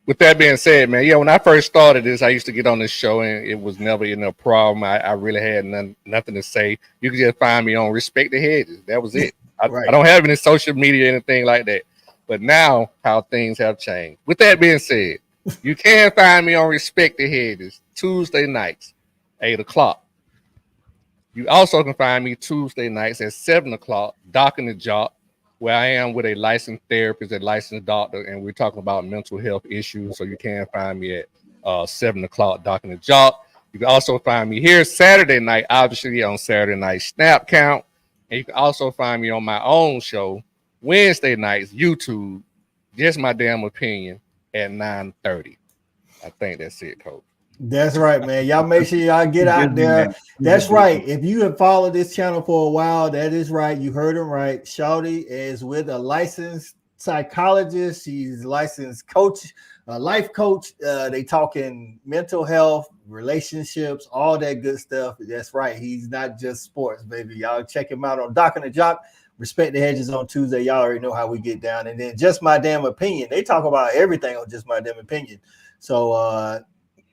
With that being said, man, yeah, when I first started this, I used to get on this show and it was never a problem. I really had nothing to say. You could just find me on Respect the Hedges. That was it. I don't have any social media or anything like that. But now how things have changed. With that being said, you can find me on Respect the Hedges Tuesday nights, 8 o'clock. You also can find me Tuesday nights at 7 o'clock, Docking the Jock, where I am with a licensed therapist, a licensed doctor, and we're talking about mental health issues. So you can find me at 7 o'clock, Docking the Jock. You can also find me here Saturday night, obviously on Saturday night Snap Count. And you can also find me on my own show, Wednesday nights, YouTube, Just My Damn Opinion at 9:30. I think that's it, Coach. That's right, man. Y'all make sure y'all get out there. That's right. If you have followed this channel for a while, that is right. You heard him right. Shawty is with a licensed psychologist. She's a licensed coach, a life coach. They talking mental health, relationships, all that good stuff. That's right. He's not just sports, baby. Y'all check him out on Docking the Jock. Respect the Hedges on Tuesday. Y'all already know how we get down. And then Just My Damn Opinion. They talk about everything on Just My Damn Opinion. So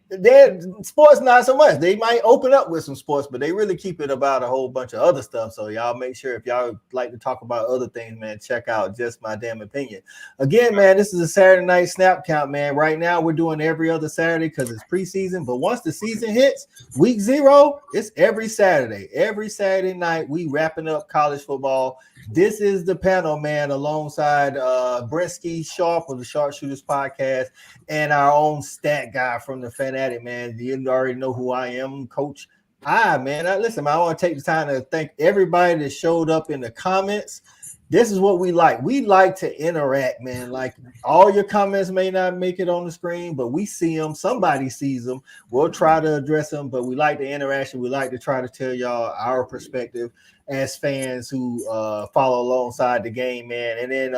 they're sports not so much. They might open up with some sports, but they really keep it about a whole bunch of other stuff. So y'all make sure if y'all like to talk about other things, man, check out Just My Damn Opinion. Again, man, this is a Saturday night snap count, man. Right now we're doing every other Saturday because it's preseason. But once the season hits, week 0, it's every Saturday. Every Saturday night we wrapping up college football. This is the panel, man, alongside Brinsky Sharp of the Sharpshooters podcast and our own stat guy from the Fanatic, man. You already know who I am, Coach Listen, I want to take the time to thank everybody that showed up in the comments. This is what we like. We like to interact, man. Like all your comments may not make it on the screen, but we see them. Somebody sees them. We'll try to address them, but we like the interaction. We like to try to tell y'all our perspective as fans who follow alongside the game, man. And then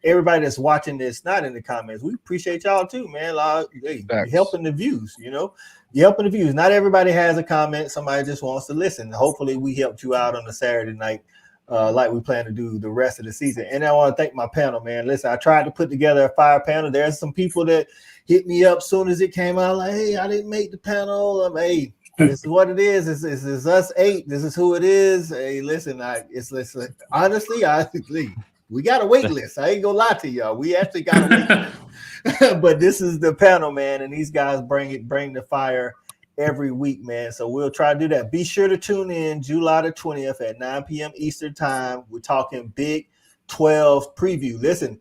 everybody that's watching this, not in the comments, we appreciate y'all too, man. Like, hey, you're helping the views, you know. You're helping the views. Not everybody has a comment. Somebody just wants to listen. Hopefully we helped you out on a Saturday night. Like we plan to do the rest of the season. And I want to thank my panel, man. Listen, I tried to put together a 5 panel. There's some people that hit me up soon as it came out, like, hey, I didn't make the panel. Hey, this is what it is. This is us 8. This is who it is. Hey, listen, honestly, we got a wait list. I ain't gonna lie to y'all. We actually got a wait list. But this is the panel, man, and these guys bring the fire every week, man. So we'll try to do that. Be sure to tune in July the 20th at 9 p.m. Eastern time. We're talking Big 12 preview. Listen,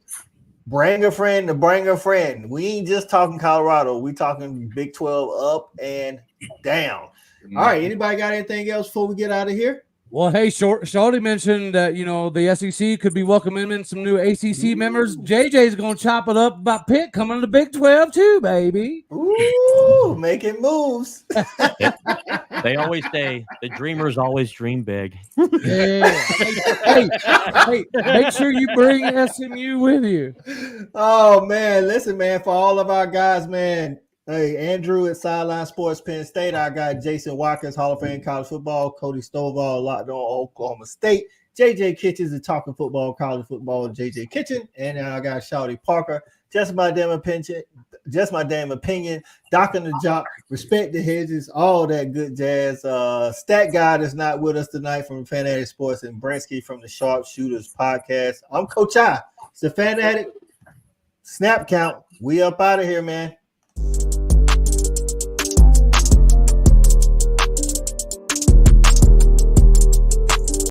bring a friend to bring a friend. We ain't just talking Colorado. We talking Big 12 up and down. All right. Anybody got anything else before we get out of here? Well, hey, Shorty mentioned that, you know, the SEC could be welcoming in some new ACC members. JJ's going to chop it up about Pitt coming to the Big 12 too, baby. Ooh, making moves. They always say the dreamers always dream big. Yeah. hey, make sure you bring SMU with you. Oh, man. Listen, man, for all of our guys, man. Hey, Andrew at Sideline Sports, Penn State. I got Jason Watkins, Hall of Fame college football. Cody Stovall, locked on Oklahoma State. JJ Kitchens is talking football, college football. JJ Kitchen, and I got Shawty Parker. Just my damn opinion. Docking the Jock. Respect the Hedges. All that good jazz. Stat guy is not with us tonight from Fanatic Sports, and Brinsky from the Sharpshooters podcast. I'm Coach I. It's the Fanatic Snap Count. We up out of here, man.